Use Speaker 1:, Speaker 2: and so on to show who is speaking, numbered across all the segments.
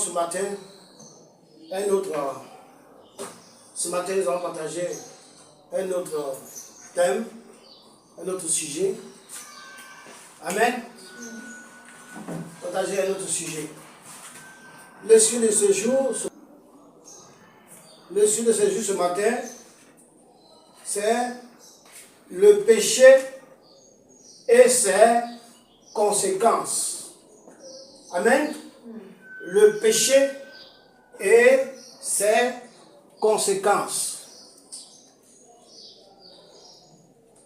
Speaker 1: ce matin un autre. Ce matin, nous allons partager un autre thème, un autre sujet. Amen. Partager un autre sujet. Le sujet de ce jour, ce matin, c'est le péché et ses conséquences. Amen. Le péché et ses conséquences.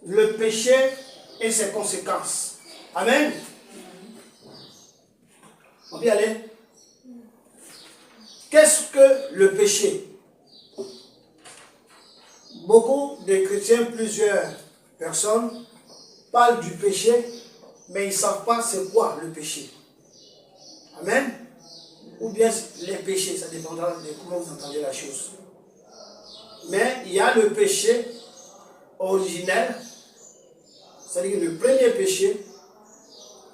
Speaker 1: Le péché et ses conséquences. Amen. On peut y aller. Qu'est-ce que le péché? Beaucoup de chrétiens, plusieurs personnes parlent du péché, mais ils ne savent pas c'est quoi le péché. Amen. Ou bien les péchés, ça dépendra de comment vous entendez la chose. Mais il y a le péché originel, c'est-à-dire le premier péché,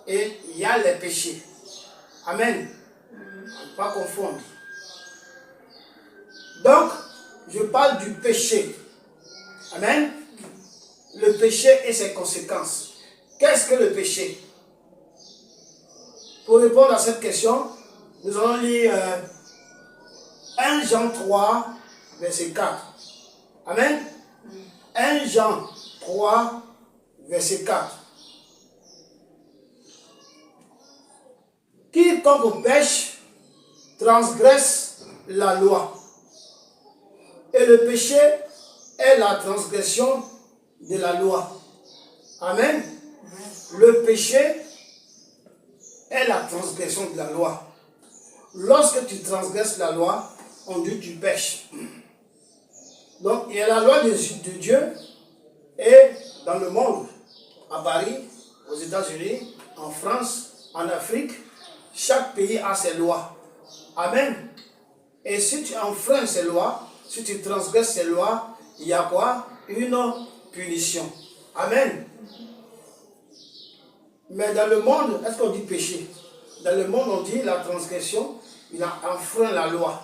Speaker 1: et il y a les péchés. Amen. Ne pas confondre. Donc, je parle du péché. Amen. Le péché et ses conséquences. Qu'est-ce que le péché? Pour répondre à cette question, nous allons lire 1 Jean 3, verset 4. Amen. 1 Jean 3, verset 4. Quiconque pêche transgresse la loi. Et le péché est la transgression de la loi. Amen. Le péché est la transgression de la loi. Lorsque tu transgresses la loi, on dit que tu pêches. Donc, il y a la loi de Dieu et dans le monde, à Paris, aux États-Unis, en France, en Afrique, chaque pays a ses lois. Amen. Et si tu enfreins ces lois, si tu transgresses ces lois, il y a quoi? Une punition. Amen. Mais dans le monde, est-ce qu'on dit péché? Dans le monde, on dit la transgression, il a enfreint la loi.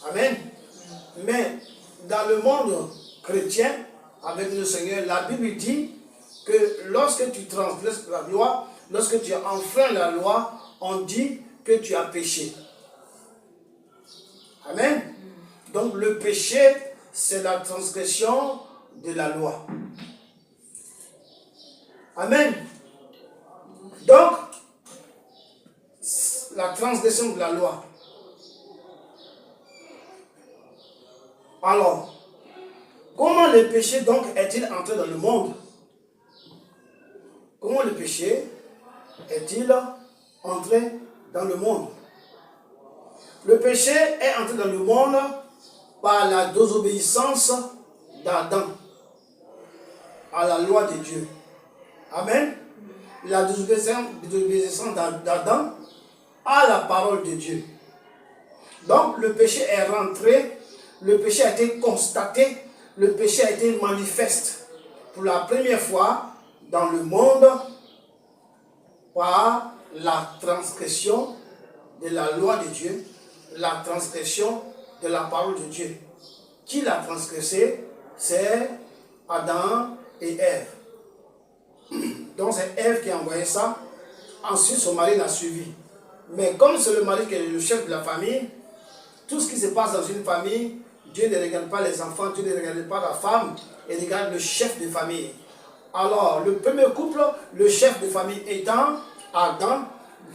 Speaker 1: Amen. Mais dans le monde chrétien, avec le Seigneur, la Bible dit que lorsque tu transgresses la loi, lorsque tu enfreins la loi, on dit que tu as péché. Amen. Donc le péché, c'est la transgression de la loi. Amen. Donc, la transgression de la loi. Alors, comment le péché donc est-il entré dans le monde? Comment le péché est-il entré dans le monde? Le péché est entré dans le monde par la désobéissance d'Adam à la loi de Dieu. Amen. La désobéissance d'Adam à la parole de Dieu. Donc le péché est rentré, le péché a été constaté, le péché a été manifeste pour la première fois dans le monde par la transgression de la loi de Dieu, la transgression de la parole de Dieu. Qui l'a transgressé? C'est Adam et Ève. Donc c'est Ève qui a envoyé ça. Ensuite son mari l'a suivi. Mais comme c'est le mari qui est le chef de la famille, tout ce qui se passe dans une famille, Dieu ne regarde pas les enfants, Dieu ne regarde pas la femme, il regarde le chef de famille. Alors le premier couple, le chef de famille étant Adam,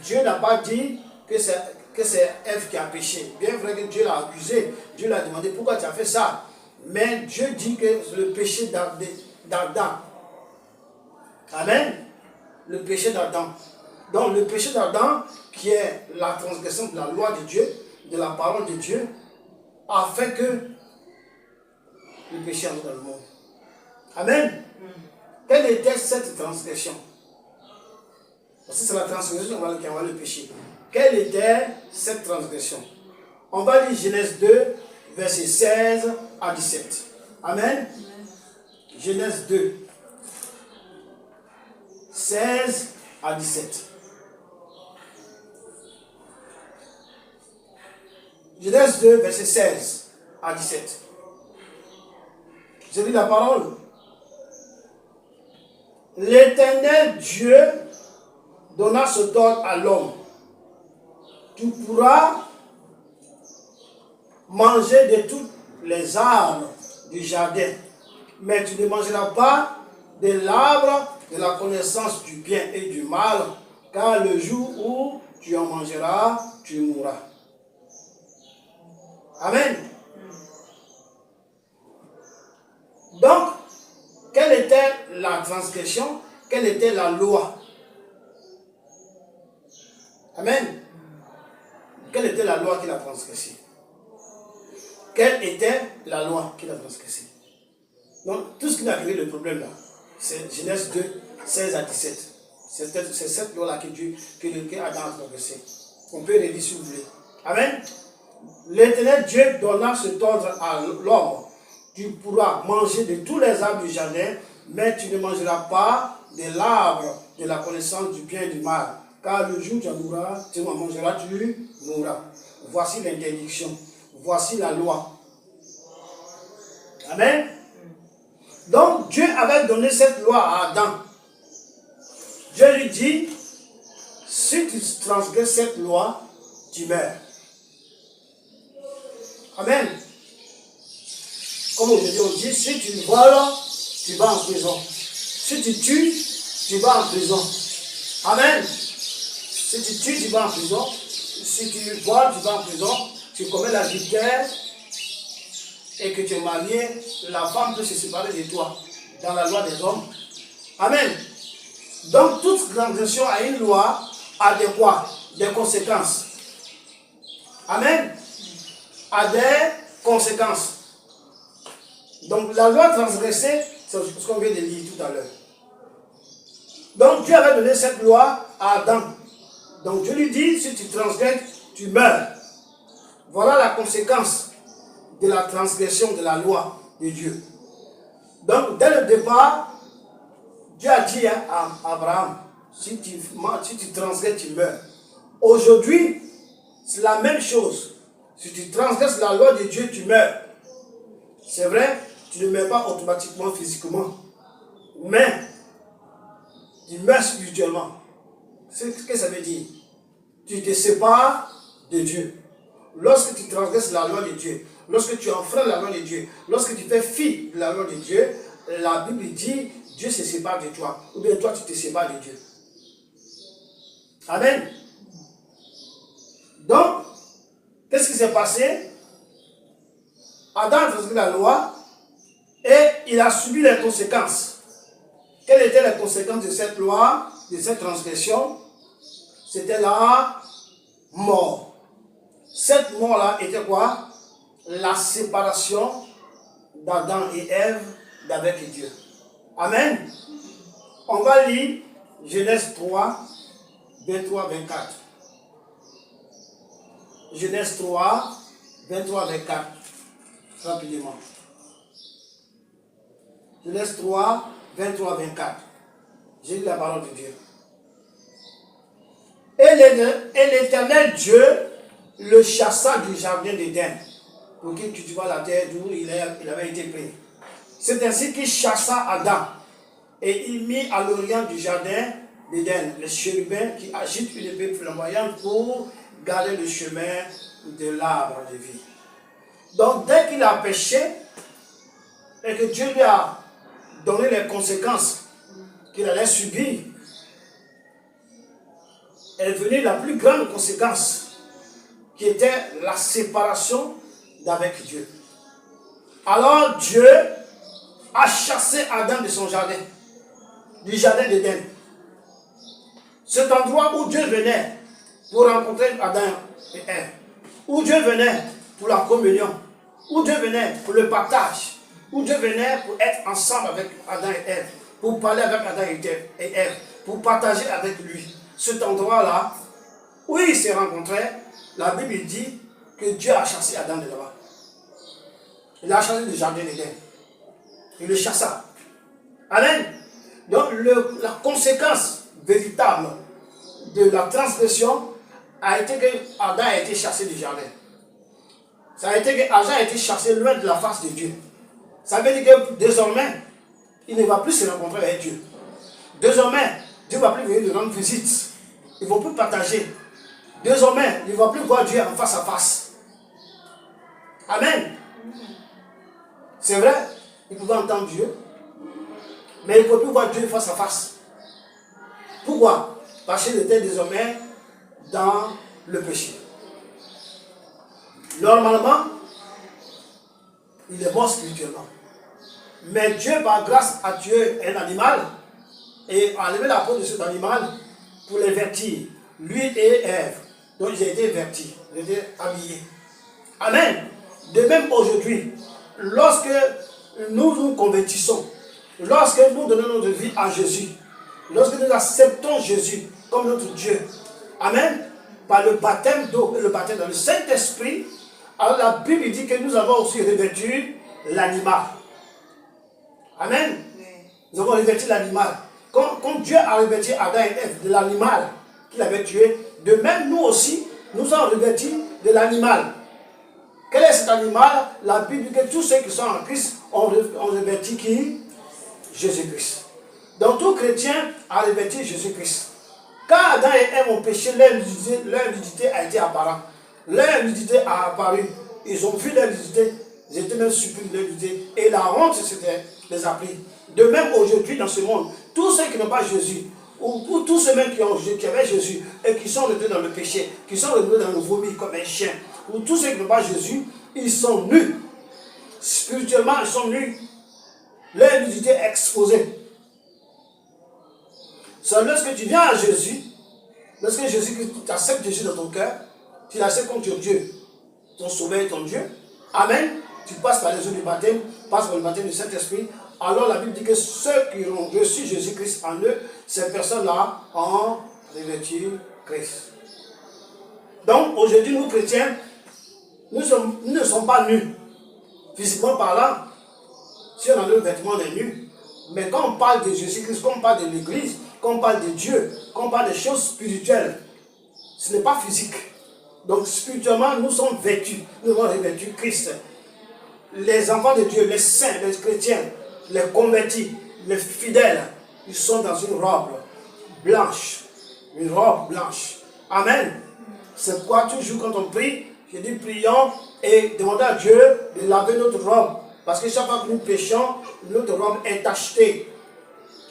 Speaker 1: Dieu n'a pas dit que c'est Ève qui a péché. Bien vrai que Dieu l'a accusé, Dieu l'a demandé pourquoi tu as fait ça. Mais Dieu dit que c'est le péché d'Adam. Amen. Le péché d'Adam. Donc le péché d'Adam, qui est la transgression de la loi de Dieu, de la parole de Dieu, a fait que le péché entre dans le monde. Amen. Quelle était cette transgression? Parce que c'est la transgression qui envoie le péché. Quelle était cette transgression? On va lire Genèse 2, versets 16 à 17. Amen. Genèse 2, 16 à 17. Genèse 2, verset 16 à 17. Je lis la parole. L'Éternel Dieu donna cet ordre à l'homme. Tu pourras manger de tous les arbres du jardin, mais tu ne mangeras pas de l'arbre de la connaissance du bien et du mal, car le jour où tu en mangeras, tu mourras. Amen. Donc, quelle était la transgression? Quelle était la loi? Amen. Quelle était la loi qu'il a transgressée? Quelle était la loi qu'il a transgressée? Donc, tout ce qui a créé le problème là, c'est Genèse 2, 16 à 17. C'est cette loi-là que Adam a transgressée. On peut relire si vous voulez. Amen. L'Éternel Dieu donna cet ordre à l'homme. Tu pourras manger de tous les arbres du jardin, mais tu ne mangeras pas de l'arbre de la connaissance du bien et du mal. Car le jour où tu en mangeras, tu mourras. Voici l'interdiction. Voici la loi. Amen. Donc Dieu avait donné cette loi à Adam. Dieu lui dit, si tu transgresses cette loi, tu meurs. Amen. Comme aujourd'hui on dit, si tu voles, tu vas en prison. Si tu tues, tu vas en prison. Amen. Si tu tues, tu vas en prison. Si tu voles, tu vas en prison. Tu commets l'adultère et que tu es marié, la femme peut se séparer de toi dans la loi des hommes. Amen. Donc toute transgression a une loi, a des quoi? Des conséquences. Amen. A des conséquences. Donc la loi transgressée, c'est ce qu'on vient de lire tout à l'heure. Donc Dieu avait donné cette loi à Adam. Donc Dieu lui dit, si tu transgresses, tu meurs. Voilà la conséquence de la transgression de la loi de Dieu. Donc dès le départ, Dieu a dit à Abraham, si tu transgresses, tu meurs. Aujourd'hui, c'est la même chose. Si tu transgresses la loi de Dieu, tu meurs. C'est vrai, tu ne meurs pas automatiquement physiquement, mais tu meurs spirituellement. C'est ce que ça veut dire. Tu te sépares de Dieu. Lorsque tu transgresses la loi de Dieu, lorsque tu enfreins la loi de Dieu, lorsque tu fais fi de la loi de Dieu, la Bible dit, Dieu se sépare de toi. Ou bien toi, tu te sépares de Dieu. Amen. Donc, qu'est-ce qui s'est passé? Adam a transgressé la loi et il a subi les conséquences. Quelles étaient les conséquences de cette loi, de cette transgression? C'était la mort. Cette mort-là était quoi? La séparation d'Adam et Ève d'avec Dieu. Amen. On va lire Genèse 3, 23, 24. Genèse 3, 23, 24. Rapidement. Genèse 3, 23, 24. J'ai lu la parole de Dieu. Et l'Éternel Dieu le chassa du jardin d'Éden, pour qu'il cultivât la terre d'où il avait été pris. C'est ainsi qu'il chassa Adam, et il mit à l'orient du jardin d'Éden les chérubins qui agitent une épée flamboyante pour garder le chemin de l'arbre de vie. Donc dès qu'il a péché, et que Dieu lui a donné les conséquences qu'il allait subir, est venue la plus grande conséquence, qui était la séparation d'avec Dieu. Alors Dieu a chassé Adam de son jardin, du jardin d'Éden. Cet endroit où Dieu venait pour rencontrer Adam et Ève, où Dieu venait pour la communion, où Dieu venait pour le partage, où Dieu venait pour être ensemble avec Adam et Ève, pour parler avec Adam et Ève, pour partager avec lui. Cet endroit-là, où ils se rencontraient, la Bible dit que Dieu a chassé Adam de là-bas. Il a chassé du jardin d'Éden. Il le chassa. Amen. Donc la conséquence véritable de la transgression a été que Adam a été chassé du jardin. Ça a été que Adam a été chassé loin de la face de Dieu. Ça veut dire que désormais, il ne va plus se rencontrer avec Dieu. Désormais, Dieu ne va plus venir lui rendre visite. Il ne va plus partager. Désormais, il ne va plus voir Dieu en face à face. Amen. C'est vrai, il pouvait entendre Dieu, mais il ne peut plus voir Dieu face à face. Pourquoi? Parce qu'il était désormais dans le péché. Normalement, il est mort spirituellement. Mais Dieu, par grâce, a tué un animal et a enlevé la peau de cet animal pour les vertir. Lui et Ève. Donc ils ont été vertis, ils ont été habillés. Amen. De même aujourd'hui, lorsque nous nous convertissons, lorsque nous donnons notre vie à Jésus, lorsque nous acceptons Jésus comme notre Dieu, amen, par le baptême d'eau et le baptême dans le Saint-Esprit, alors la Bible dit que nous avons aussi revêtu l'animal. Amen. Nous avons revêtu l'animal. Comme Dieu a revêtu Adam et Ève de l'animal qu'il avait tué, de même nous aussi, nous sommes revêtus de l'animal. Quel est cet animal? La Bible dit que tous ceux qui sont en Christ ont revêtu qui? Jésus-Christ. Donc tout chrétien a revêtu Jésus-Christ. Quand Adam et Ève ont péché, leur nudité a été apparente. Leur nudité a apparu. Ils ont vu leur nudité. Ils étaient même surpris de leur nudité. Et la honte les a pris. De même aujourd'hui dans ce monde, tous ceux qui n'ont pas Jésus, ou tous ceux même qui avaient Jésus et qui sont retenus dans le péché, qui sont retenus dans le vomi comme un chien, ou tous ceux qui n'ont pas Jésus, ils sont nus. Spirituellement, ils sont nus. Leur nudité est exposée. C'est lorsque tu viens à Jésus, lorsque tu acceptes Jésus dans ton cœur, tu l'acceptes comme ton Dieu, ton sauveur et ton Dieu. Amen. Tu passes par les eaux du baptême, passes par le baptême du Saint-Esprit. Alors la Bible dit que ceux qui ont reçu Jésus-Christ en eux, ces personnes-là ont revêtu Christ. Donc aujourd'hui, nous chrétiens, nous ne sommes pas nus. Physiquement parlant, si on a le vêtement, on est nus. Mais quand on parle de Jésus-Christ, quand on parle de l'Église, quand on parle de Dieu, quand on parle des choses spirituelles, ce n'est pas physique. Donc spirituellement, nous sommes vêtus, nous avons revêtu Christ. Les enfants de Dieu, les saints, les chrétiens, les convertis, les fidèles, ils sont dans une robe blanche. Une robe blanche. Amen. C'est pourquoi toujours quand on prie, je dis prions et demandons à Dieu de laver notre robe. Parce que chaque fois que nous péchons, notre robe est tachetée.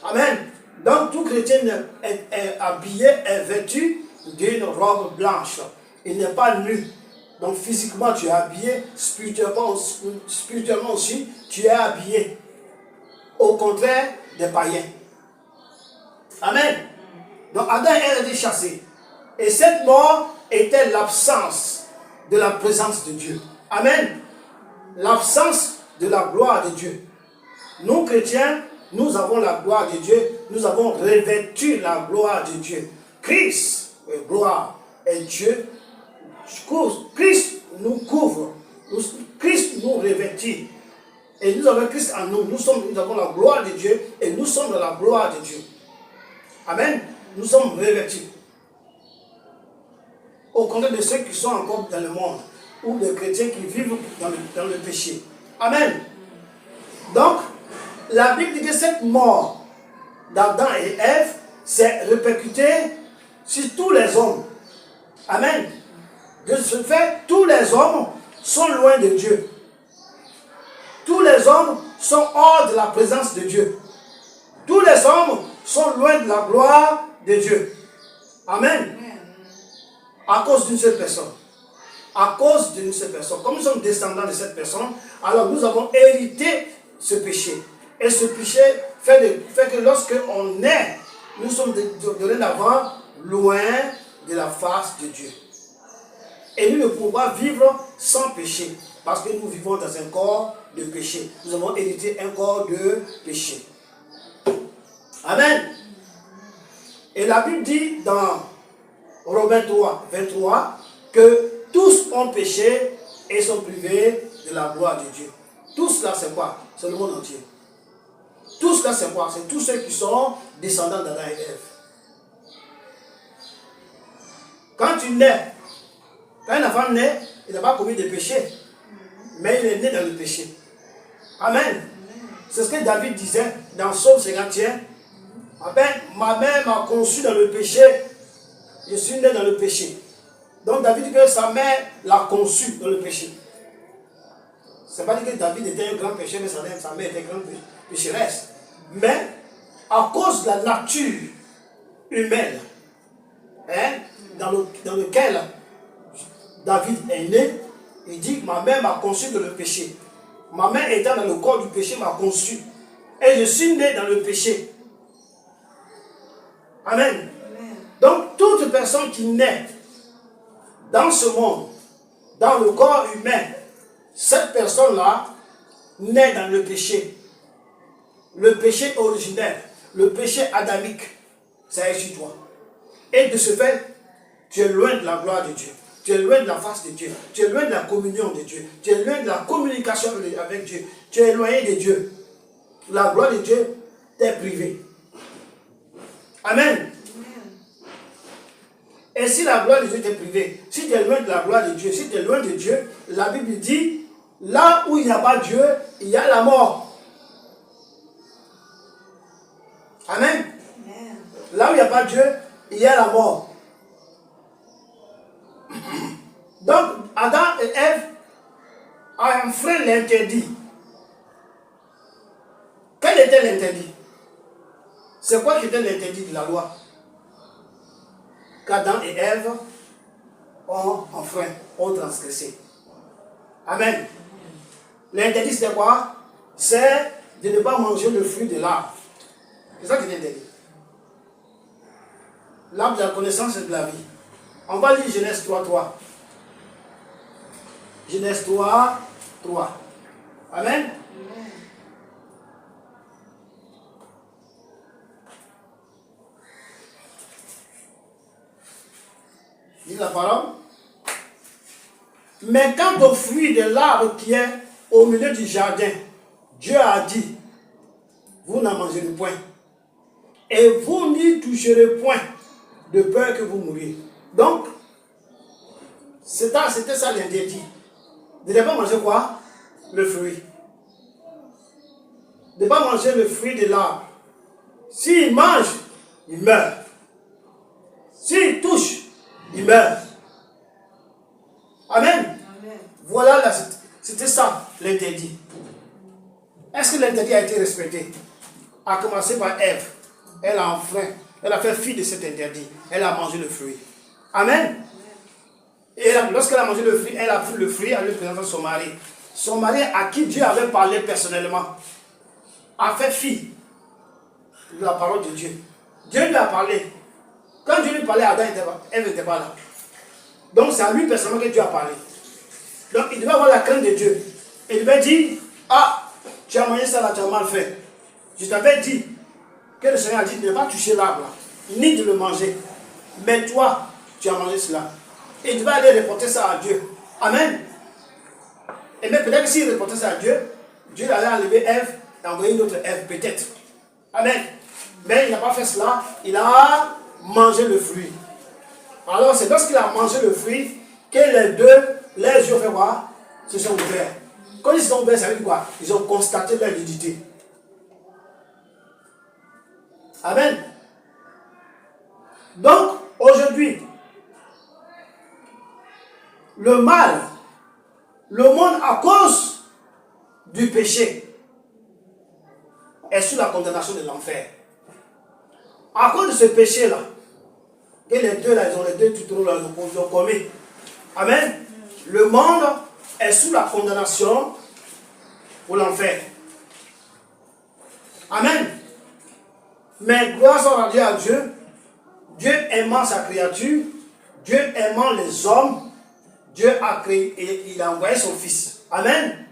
Speaker 1: Amen. Donc tout chrétien est habillé, est vêtu d'une robe blanche. Il n'est pas nu. Donc physiquement tu es habillé, spirituellement aussi tu es habillé. Au contraire des païens. Amen. Donc Adam et Ève étaient chassés. Et cette mort était l'absence de la présence de Dieu. Amen. L'absence de la gloire de Dieu. Nous chrétiens, nous avons la gloire de Dieu. Nous avons revêtu la gloire de Dieu. Christ, gloire, est Dieu. Christ nous couvre. Christ nous revêtit. Et nous avons Christ en nous. Nous avons la gloire de Dieu. Et nous sommes dans la gloire de Dieu. Amen. Nous sommes revêtus. Au contraire de ceux qui sont encore dans le monde. Ou des chrétiens qui vivent dans le péché. Amen. Donc, la Bible dit que cette mort d'Adam et Ève s'est répercutée sur tous les hommes. Amen. De ce fait, tous les hommes sont loin de Dieu. Tous les hommes sont hors de la présence de Dieu. Tous les hommes sont loin de la gloire de Dieu. Amen. À cause d'une seule personne. À cause d'une seule personne. Comme nous sommes descendants de cette personne, alors nous avons hérité ce péché. Et ce péché fait que lorsque on est, nous sommes dorénavant loin de la face de Dieu. Et nous ne pouvons pas vivre sans péché. Parce que nous vivons dans un corps de péché. Nous avons hérité un corps de péché. Amen. Et la Bible dit dans Romains 3, 23, que tous ont péché et sont privés de la gloire de Dieu. Tout cela c'est quoi? C'est le monde entier. Tout cela c'est quoi? C'est tous ceux qui sont descendants d'Adam et Ève. Quand tu nais, quand un enfant naît, il n'a pas commis de péché. mais il est né dans le péché. Amen. C'est ce que David disait dans Psaume 51. Ma mère m'a conçu dans le péché, je suis né dans le péché. Donc David dit que sa mère l'a conçu dans le péché. Ce n'est pas dit que David était un grand pécheur, mais sa mère était une grande pécheresse. Mais à cause de la nature humaine, dans lequel David est né, il dit que ma mère m'a conçu dans le péché. Ma mère étant dans le corps du péché m'a conçu. Et je suis né dans le péché. Amen. Donc toute personne qui naît dans ce monde, dans le corps humain, cette personne-là naît dans le péché. Le péché originel, le péché adamique, ça est sur toi. Et de ce fait, tu es loin de la gloire de Dieu. Tu es loin de la face de Dieu. Tu es loin de la communion de Dieu. Tu es loin de la communication avec Dieu. Tu es éloigné de Dieu. La gloire de Dieu t'est privée. Amen. Et si la gloire de Dieu t'est privée, si tu es loin de la gloire de Dieu, si tu es loin de Dieu, la Bible dit, là où il n'y a pas Dieu, il y a la mort. Amen. Là où il n'y a pas Dieu, il y a la mort. Donc, Adam et Ève ont enfreint l'interdit. Quel était l'interdit? C'est quoi qui était l'interdit de la loi? Qu'Adam et Ève ont enfreint, ont transgressé. Amen. L'interdit, c'est quoi? C'est de ne pas manger le fruit de l'arbre. C'est ça qui est interdit. L'arbre de la connaissance et de la vie. On va lire Genèse 3:3. Genèse 3:3. Amen. Dis la parole. Mais quant au fruit de l'arbre qui est au milieu du jardin, Dieu a dit, vous n'en mangerez point, et vous n'y toucherez point, de peur que vous mouriez. Donc, c'était ça l'interdit. De ne pas manger quoi? Le fruit. De ne pas manger le fruit de l'arbre. S'il mange, il meurt. S'il touche, il meurt. Amen. Amen. Voilà, c'était ça l'interdit. Est-ce que l'interdit a été respecté? A commencé par Ève. Elle a enfreint. Elle a fait fi de cet interdit. Elle a mangé le fruit. Amen. Et lorsqu'elle a mangé le fruit, elle a pris le fruit en lui présentant son mari. Son mari à qui Dieu avait parlé personnellement a fait fi de la parole de Dieu. Dieu lui a parlé. Quand Dieu lui parlait, Adam Ève n'était pas là. Donc c'est à lui personnellement que Dieu a parlé. Donc il devait avoir la crainte de Dieu. Il devait dire, ah, tu as mangé ça là, tu as mal fait. Je t'avais dit que le Seigneur a dit de ne pas toucher l'arbre là, ni de le manger. Mais toi, tu as mangé cela. Et il devait aller reporter ça à Dieu. Amen. Et même peut-être que s'il reportait ça à Dieu, Dieu allait enlever Ève et envoyer une autre Ève, peut-être. Amen. Mais il n'a pas fait cela. Il a mangé le fruit. Alors c'est lorsqu'il a mangé le fruit que les yeux fait quoi? Se sont ouverts. Quand ils se sont ouverts, ça veut dire quoi? Ils ont constaté leur nudité. Amen. Donc, aujourd'hui, le mal, le monde à cause du péché est sous la condamnation de l'enfer. À cause de ce péché-là, que les deux là, ils ont les deux tutoraux là, ils ont commis. Amen. Le monde est sous la condamnation pour l'enfer. Amen. Mais gloire soit rendue à Dieu. Dieu aimant sa créature, Dieu aimant les hommes, Dieu a créé et il a envoyé son Fils. Amen.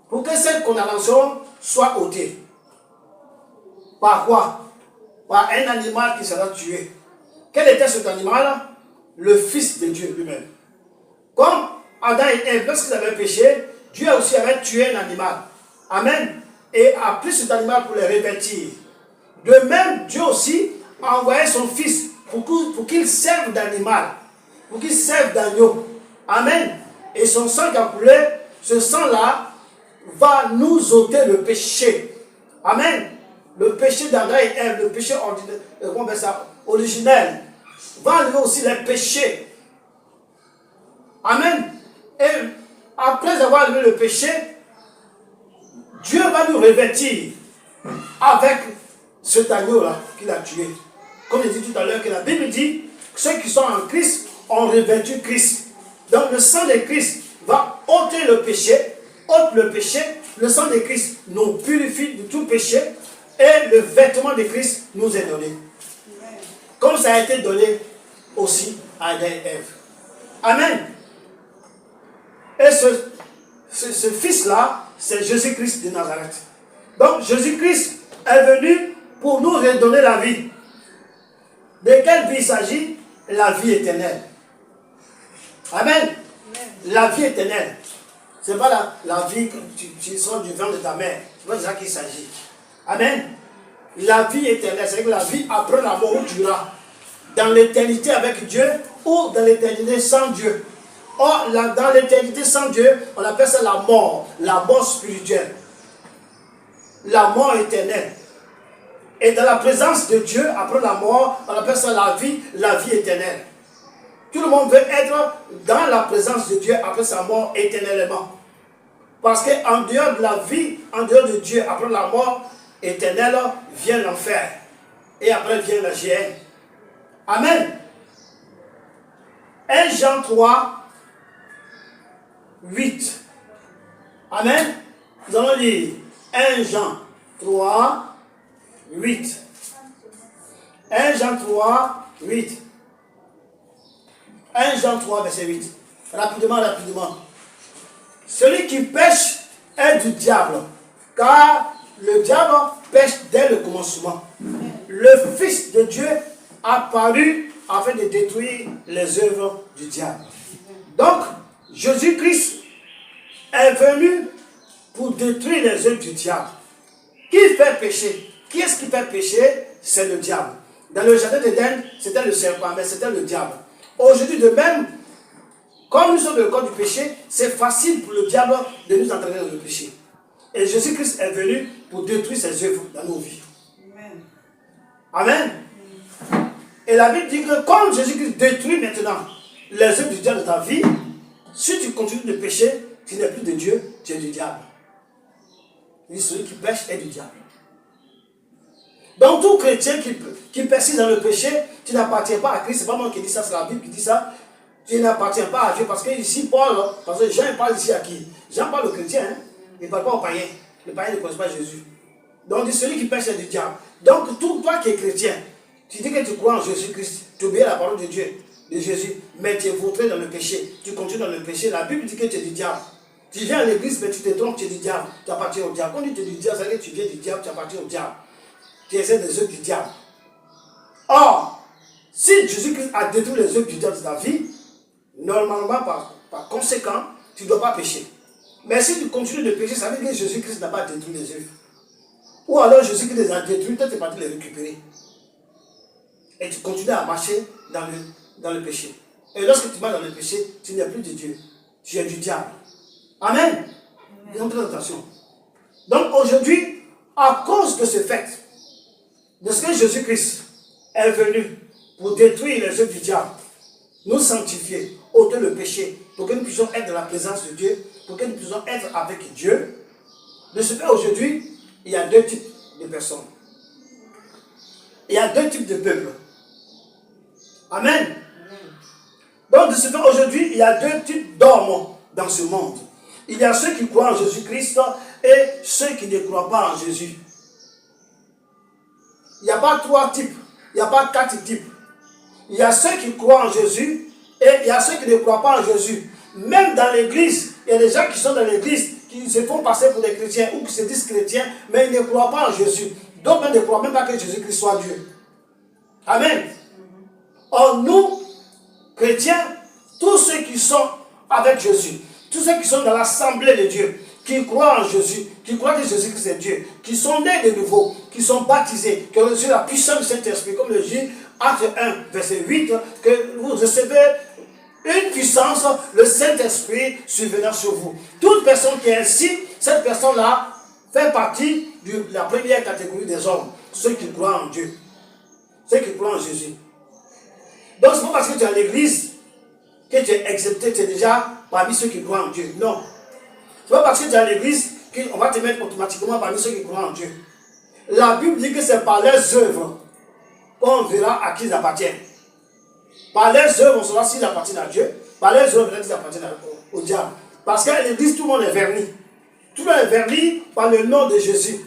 Speaker 1: Pour que cette condamnation soit ôtée. Par quoi? Par un animal qui sera tué. Quel était cet animal? Le Fils de Dieu lui-même. Comme Adam et Ève, lorsqu'ils avaient péché, Dieu aussi avait tué un animal. Amen. Et a pris cet animal pour les revêtir. De même, Dieu aussi a envoyé son Fils pour qu'il serve d'animal, pour qu'il serve d'agneau. Amen. Et son sang qui a coulé ce sang-là va nous ôter le péché. Amen. Le péché d'Adam et Ève, le péché ordinaire, comment on appelle ça, originel, va enlever aussi les péchés. Amen. Et après avoir enlevé le péché, Dieu va nous revêtir avec cet agneau-là qu'il a tué. Comme je dis tout à l'heure, que la Bible dit que ceux qui sont en Christ ont revêtu Christ. Donc le sang de Christ va ôter le péché, le sang de Christ nous purifie de tout péché et le vêtement de Christ nous est donné. Comme ça a été donné aussi à Adam et Ève. Amen. Et ce fils-là, c'est Jésus-Christ de Nazareth. Donc Jésus-Christ est venu pour nous redonner la vie. De quelle vie il s'agit? La vie éternelle. Amen. La vie éternelle. Ce n'est pas la vie que tu sors du ventre de ta mère. C'est pas de ça qu'il s'agit. Amen. La vie éternelle, c'est la vie après la mort où tu iras. Dans l'éternité avec Dieu ou dans l'éternité sans Dieu. Or, dans l'éternité sans Dieu, on appelle ça la mort spirituelle. La mort éternelle. Et dans la présence de Dieu, après la mort, on appelle ça la vie éternelle. Tout le monde veut être dans la présence de Dieu après sa mort éternellement. Parce qu'en dehors de la vie, en dehors de Dieu, après la mort éternelle, vient l'enfer. Et après vient la géhenne. Amen. 1 Jean 3, 8. Amen. Nous allons lire 1 Jean 3, 8. 1 Jean 3, 8. 1 Jean 3, verset 8. Rapidement. Celui qui pêche est du diable, car le diable pêche dès le commencement. Le Fils de Dieu apparu afin de détruire les œuvres du diable. Donc, Jésus-Christ est venu pour détruire les œuvres du diable. Qui fait pécher? Qui est-ce qui fait pécher? C'est le diable. Dans le jardin d'Éden, c'était le serpent, mais c'était le diable. Aujourd'hui, de même, comme nous sommes dans le corps du péché, c'est facile pour le diable de nous entraîner dans le péché. Et Jésus-Christ est venu pour détruire ses œuvres dans nos vies. Amen. Et la Bible dit que comme Jésus-Christ détruit maintenant les œuvres du diable de ta vie, si tu continues de pécher, tu n'es plus de Dieu, tu es du diable. Il dit celui qui pêche est du diable. Donc tout chrétien qui persiste dans le péché, tu n'appartiens pas à Christ. C'est pas moi qui dis ça, c'est la Bible qui dit ça. Tu n'appartiens pas à Dieu parce que ici Paul, parce que Jean parle ici à qui? Jean parle aux chrétiens, hein? Il ne parle pas aux païens. Les païens ne connaissent pas Jésus. Donc il dit celui qui pêche est du diable. Donc toi qui es chrétien, tu dis que tu crois en Jésus-Christ, tu obéis à la parole de Dieu, de Jésus, mais tu es vautré dans le péché, tu continues dans le péché. La Bible dit que tu es du diable. Tu viens à l'église, mais tu te trompes, tu es du diable, tu appartiens au diable. Quand tu es du diable, ça veut dire que tu viens du diable, tu appartiens au diable. Tu essaies des œuvres du diable. Or, si Jésus-Christ a détruit les œuvres du diable de ta vie, normalement, par conséquent, tu ne dois pas pécher. Mais si tu continues de pécher, ça veut dire que Jésus-Christ n'a pas détruit les œuvres. Ou alors Jésus-Christ les a détruits, toi tu es parti les récupérer. Et tu continues à marcher dans le péché. Et lorsque tu marches dans le péché, tu n'es plus de Dieu. Tu es du diable. Amen. Donc, faites attention. Donc aujourd'hui, à cause de ce fait, de ce que Jésus-Christ est venu pour détruire les œuvres du diable, nous sanctifier, ôter le péché, pour que nous puissions être dans la présence de Dieu, pour que nous puissions être avec Dieu. De ce fait, aujourd'hui, il y a deux types de personnes. Il y a deux types de peuples. Amen. Donc, de ce fait, aujourd'hui, il y a deux types d'hommes dans ce monde. Il y a ceux qui croient en Jésus-Christ et ceux qui ne croient pas en Jésus. Il n'y a pas trois types, il n'y a pas quatre types. Il y a ceux qui croient en Jésus et il y a ceux qui ne croient pas en Jésus. Même dans l'église, il y a des gens qui sont dans l'église, qui se font passer pour des chrétiens ou qui se disent chrétiens, mais ils ne croient pas en Jésus. D'autres ne croient même pas que Jésus-Christ soit Dieu. Amen. Or, nous, chrétiens, tous ceux qui sont avec Jésus, tous ceux qui sont dans l'assemblée de Dieu, qui croient en Jésus, qui croient que Jésus-Christ est Dieu, qui sont nés de nouveau, qui sont baptisés, qui ont reçu la puissance du Saint-Esprit, comme le dit Acte 1, verset 8, que vous recevez une puissance, le Saint-Esprit survenant sur vous. Toute personne qui est ainsi, cette personne-là fait partie de la première catégorie des hommes, ceux qui croient en Dieu, ceux qui croient en Jésus. Donc ce n'est pas parce que tu es à l'église que tu es accepté, tu es déjà parmi ceux qui croient en Dieu. Non. Ce n'est pas parce que tu es à l'église qu'on va te mettre automatiquement parmi ceux qui croient en Dieu. La Bible dit que c'est par leurs œuvres qu'on verra à qui ils appartiennent. Par leurs œuvres, on saura s'ils appartiennent à Dieu. Par leurs œuvres, ils appartiennent au diable. Parce qu'à l'église, tout le monde est verni. Tout le monde est verni par le nom de Jésus.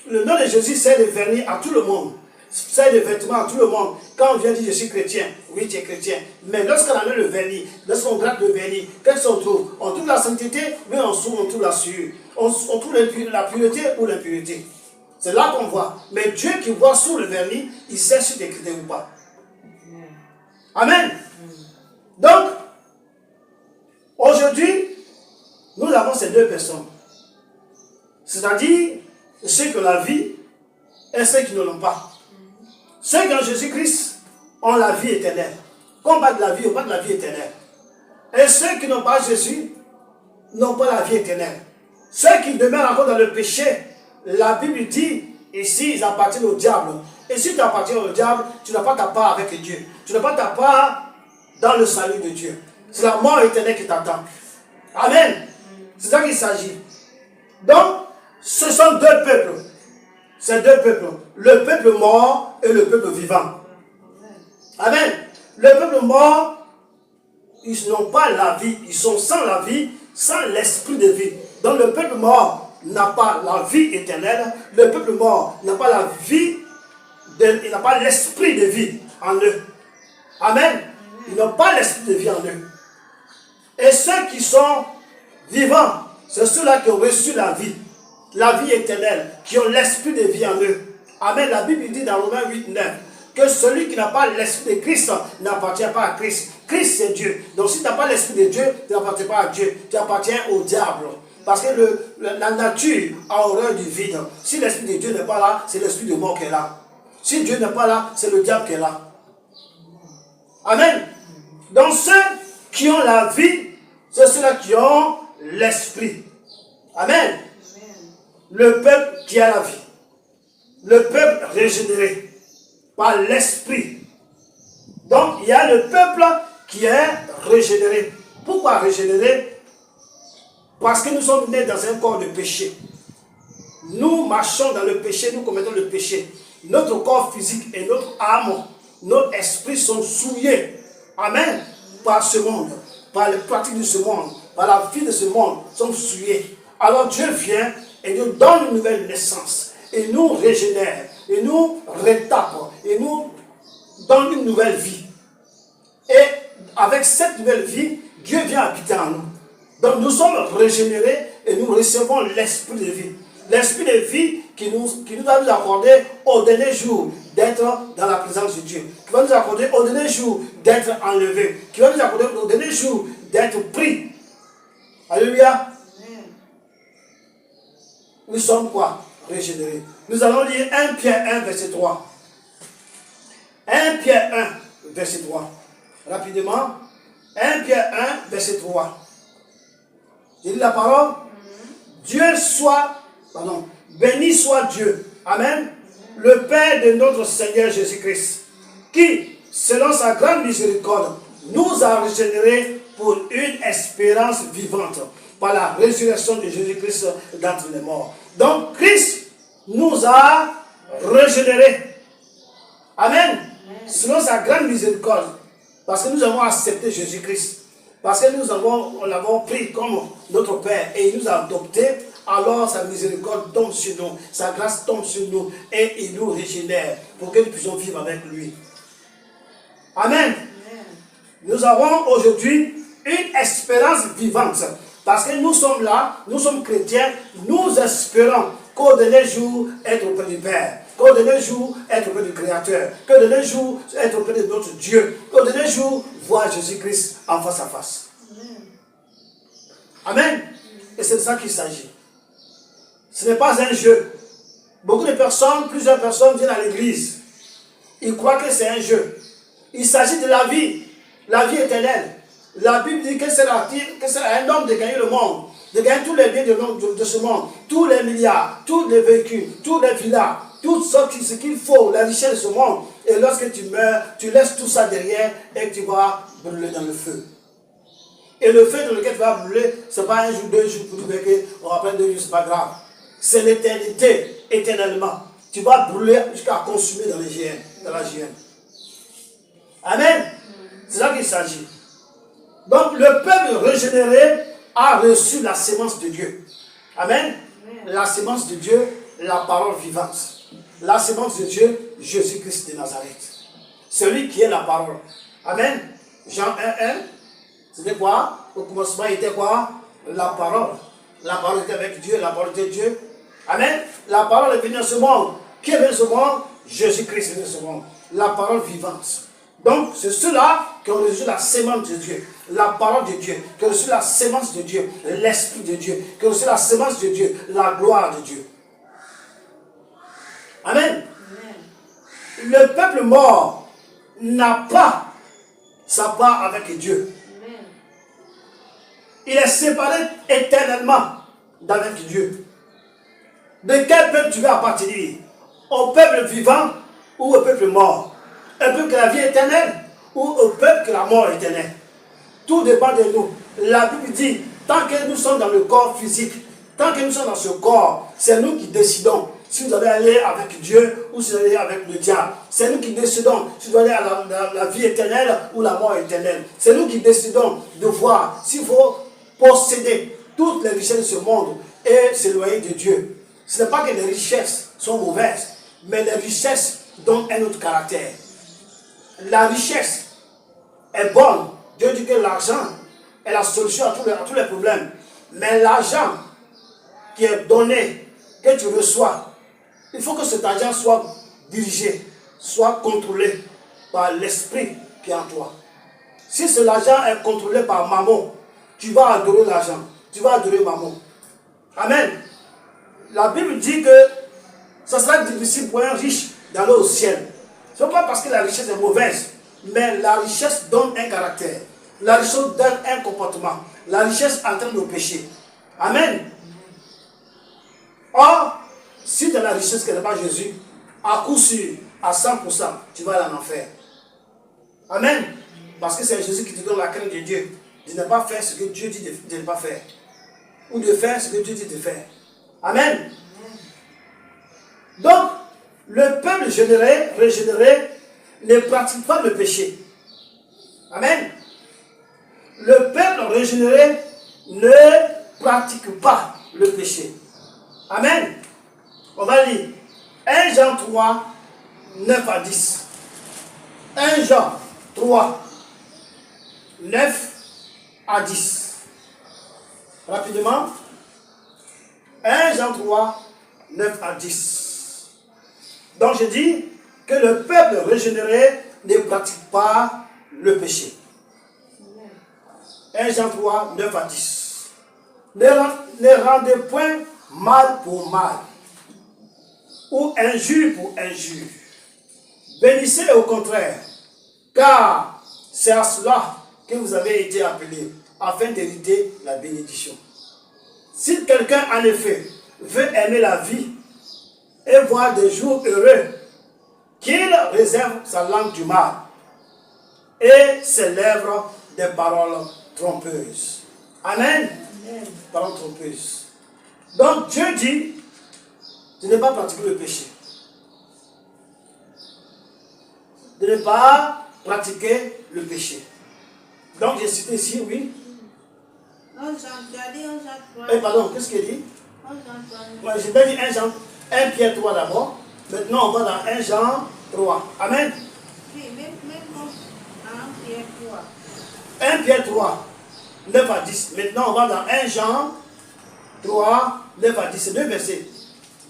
Speaker 1: Le nom de Jésus sert de vernis à tout le monde. Sert de vêtements à tout le monde. Quand on vient dire je suis chrétien, oui tu es chrétien. Mais lorsqu'on a le vernis, lorsqu'on gratte le vernis, qu'est-ce qu'on trouve? On trouve la sainteté, mais on trouve la sueur. On trouve la pureté ou l'impureté. C'est là qu'on voit. Mais Dieu qui voit sous le vernis, il sait si tu es chrétien ou pas. Amen. Donc, aujourd'hui, nous avons ces deux personnes. C'est-à-dire ceux qui ont la vie et ceux qui ne l'ont pas. Ceux qui ont Jésus-Christ ont la vie éternelle. Quand on parle de la vie, on parle de la vie éternelle. Et ceux qui n'ont pas Jésus n'ont pas la vie éternelle. Ceux qui demeurent encore dans le péché, la Bible dit, ici, ils appartiennent au diable. Et si tu appartiens au diable, tu n'as pas ta part avec Dieu. Tu n'as pas ta part dans le salut de Dieu. C'est la mort éternelle qui t'attend. Amen. C'est ça qu'il s'agit. Donc, ce sont deux peuples. Ces deux peuples. Le peuple mort et le peuple vivant. Amen. Le peuple mort, ils n'ont pas la vie. Ils sont sans la vie, sans l'esprit de vie. Donc le peuple mort n'a pas la vie éternelle. Le peuple mort n'a pas la vie, il n'a pas l'esprit de vie en eux. Amen. Ils n'ont pas l'esprit de vie en eux. Et ceux qui sont vivants, c'est ceux-là qui ont reçu la vie éternelle, qui ont l'esprit de vie en eux. Amen. La Bible dit dans Romains 8, 9, que celui qui n'a pas l'esprit de Christ n'appartient pas à Christ. Christ, c'est Dieu. Donc si tu n'as pas l'esprit de Dieu, tu n'appartiens pas à Dieu. Tu appartiens au diable. Parce que la nature a horreur du vide. Si l'esprit de Dieu n'est pas là, c'est l'esprit de mort qui est là. Si Dieu n'est pas là, c'est le diable qui est là. Amen. Donc ceux qui ont la vie, c'est ceux-là qui ont l'esprit. Amen. Le peuple qui a la vie. Le peuple régénéré par l'esprit. Donc il y a le peuple qui est régénéré. Pourquoi régénéré? Parce que nous sommes nés dans un corps de péché. Nous marchons dans le péché, nous commettons le péché. Notre corps physique et notre âme, notre esprit sont souillés. Amen. Par ce monde, par les pratiques de ce monde, par la vie de ce monde, sont souillés. Alors Dieu vient et nous donne une nouvelle naissance. Et nous régénère, et nous retape, et nous donne une nouvelle vie. Et avec cette nouvelle vie, Dieu vient habiter en nous. Donc nous sommes régénérés et nous recevons l'esprit de vie. L'esprit de vie qui nous a nous accordé au dernier jour d'être dans la présence de Dieu. Qui va nous accorder au dernier jour d'être enlevé. Qui va nous accorder au dernier jour d'être pris. Alléluia. Nous sommes quoi? Régénérés. Nous allons lire 1 Pierre 1, verset 3. 1 Pierre 1, verset 3. Rapidement. 1 Pierre 1, verset 3. J'ai dit la parole. Béni soit Dieu. Amen. Le Père de notre Seigneur Jésus-Christ, qui, selon sa grande miséricorde, nous a régénérés pour une espérance vivante par la résurrection de Jésus-Christ d'entre les morts. Donc, Christ nous a régénérés. Amen. Selon sa grande miséricorde, parce que nous avons accepté Jésus-Christ. Parce que nous l'avons pris comme notre Père et il nous a adoptés, alors sa miséricorde tombe sur nous, sa grâce tombe sur nous et il nous régénère pour que nous puissions vivre avec lui. Amen. Nous avons aujourd'hui une espérance vivante parce que nous sommes là, nous sommes chrétiens, nous espérons qu'au dernier jour être auprès du Père, qu'au dernier jour être auprès du Créateur, qu'au dernier jour être auprès de notre Dieu, qu'au dernier jour voir Jésus-Christ en face à face. Amen. Et c'est de ça qu'il s'agit. Ce n'est pas un jeu. Beaucoup de personnes, plusieurs personnes viennent à l'église. Ils croient que c'est un jeu. Il s'agit de la vie éternelle. La Bible dit que c'est à un homme de gagner le monde, de gagner tous les biens de ce monde, tous les milliards, tous les véhicules, tous les villas, tout ce qu'il faut, la richesse de ce monde. Et lorsque tu meurs, tu laisses tout ça derrière et tu vas brûler dans le feu. Et le feu dans lequel tu vas brûler, ce n'est pas un jour, 2 jours pour nous dire qu'on va prendre 2 jours, ce n'est pas grave. C'est l'éternité, éternellement. Tu vas brûler jusqu'à consumer dans la GN. Amen. C'est ça qu'il s'agit. Donc le peuple régénéré a reçu la sémence de Dieu. Amen. La sémence de Dieu, la parole vivante. La sémence de Dieu, Jésus-Christ de Nazareth. Celui qui est la parole. Amen. Jean 1:1. C'était quoi? Au commencement, il était quoi? La parole. La parole était avec Dieu, la parole était Dieu. Amen. La parole est venue dans ce monde. Qui est venu dans ce monde? Jésus-Christ est venu dans ce monde. La parole vivante. Donc, c'est ceux-là qui ont reçu la sémence de Dieu, la parole de Dieu, qui ont reçu la sémence de Dieu, l'Esprit de Dieu, qui ont reçu la sémence de Dieu, la gloire de Dieu. Amen. Amen. Le peuple mort n'a pas sa part avec Dieu. Amen. Il est séparé éternellement d'avec Dieu. De quel peuple tu veux appartenir? Au peuple vivant ou au peuple mort? Un peuple que la vie est éternelle ou au peuple que la mort est éternelle? Tout dépend de nous. La Bible dit, tant que nous sommes dans le corps physique, tant que nous sommes dans ce corps, c'est nous qui décidons si vous allez aller avec Dieu ou si vous allez avec le diable. C'est nous qui décidons si vous allez à la vie éternelle ou la mort éternelle. C'est nous qui décidons de voir s'il faut posséder toutes les richesses de ce monde et s'éloigner de Dieu. Ce n'est pas que les richesses sont mauvaises, mais les richesses donnent un autre caractère. La richesse est bonne. Dieu dit que l'argent est la solution à tous les problèmes. Mais l'argent qui est donné, que tu reçois, il faut que cet argent soit dirigé, soit contrôlé par l'esprit qui est en toi. Si cet argent est contrôlé par maman, tu vas adorer l'argent, tu vas adorer maman. Amen. La Bible dit que ce sera difficile pour un riche d'aller au ciel. Ce n'est pas parce que la richesse est mauvaise, mais la richesse donne un caractère. La richesse donne un comportement. La richesse entraîne le péché. Amen. Or, si tu as la richesse qui n'est pas Jésus, à coup sûr, à 100%, tu vas aller en enfer. Amen. Parce que c'est Jésus qui te donne la crainte de Dieu. De ne pas faire ce que Dieu dit de ne pas faire. Ou de faire ce que Dieu dit de faire. Amen. Donc, le peuple régénéré ne pratique pas le péché. Amen. Le peuple régénéré ne pratique pas le péché. Amen. On va lire 1 Jean 3, 9 à 10. 1 Jean 3, 9 à 10. Rapidement. 1 Jean 3, 9 à 10. Donc je dis que le peuple régénéré ne pratique pas le péché. 1 Jean 3, 9 à 10. Ne rendez point mal pour mal, ou injure pour injure. Bénissez au contraire, car c'est à cela que vous avez été appelés, afin d'hériter la bénédiction. Si quelqu'un en effet veut aimer la vie et voir des jours heureux, qu'il réserve sa langue du mal et ses lèvres des paroles trompeuses. Amen. Amen. Paroles trompeuses. Donc Dieu dit de ne pas pratiquer le péché. De ne pas pratiquer le péché. Donc j'ai cité ici, oui. Pardon, qu'est-ce qu'il dit? Ouais, je vais dire 1 Pierre 3 d'abord. Maintenant, on va dans 1 Jean 3. Amen.
Speaker 2: Oui, même 1 Pierre 3.
Speaker 1: 1 Pierre 3, 9 à 10. Maintenant, on va dans 1 Jean 3, 9 à 10. C'est 2 versets.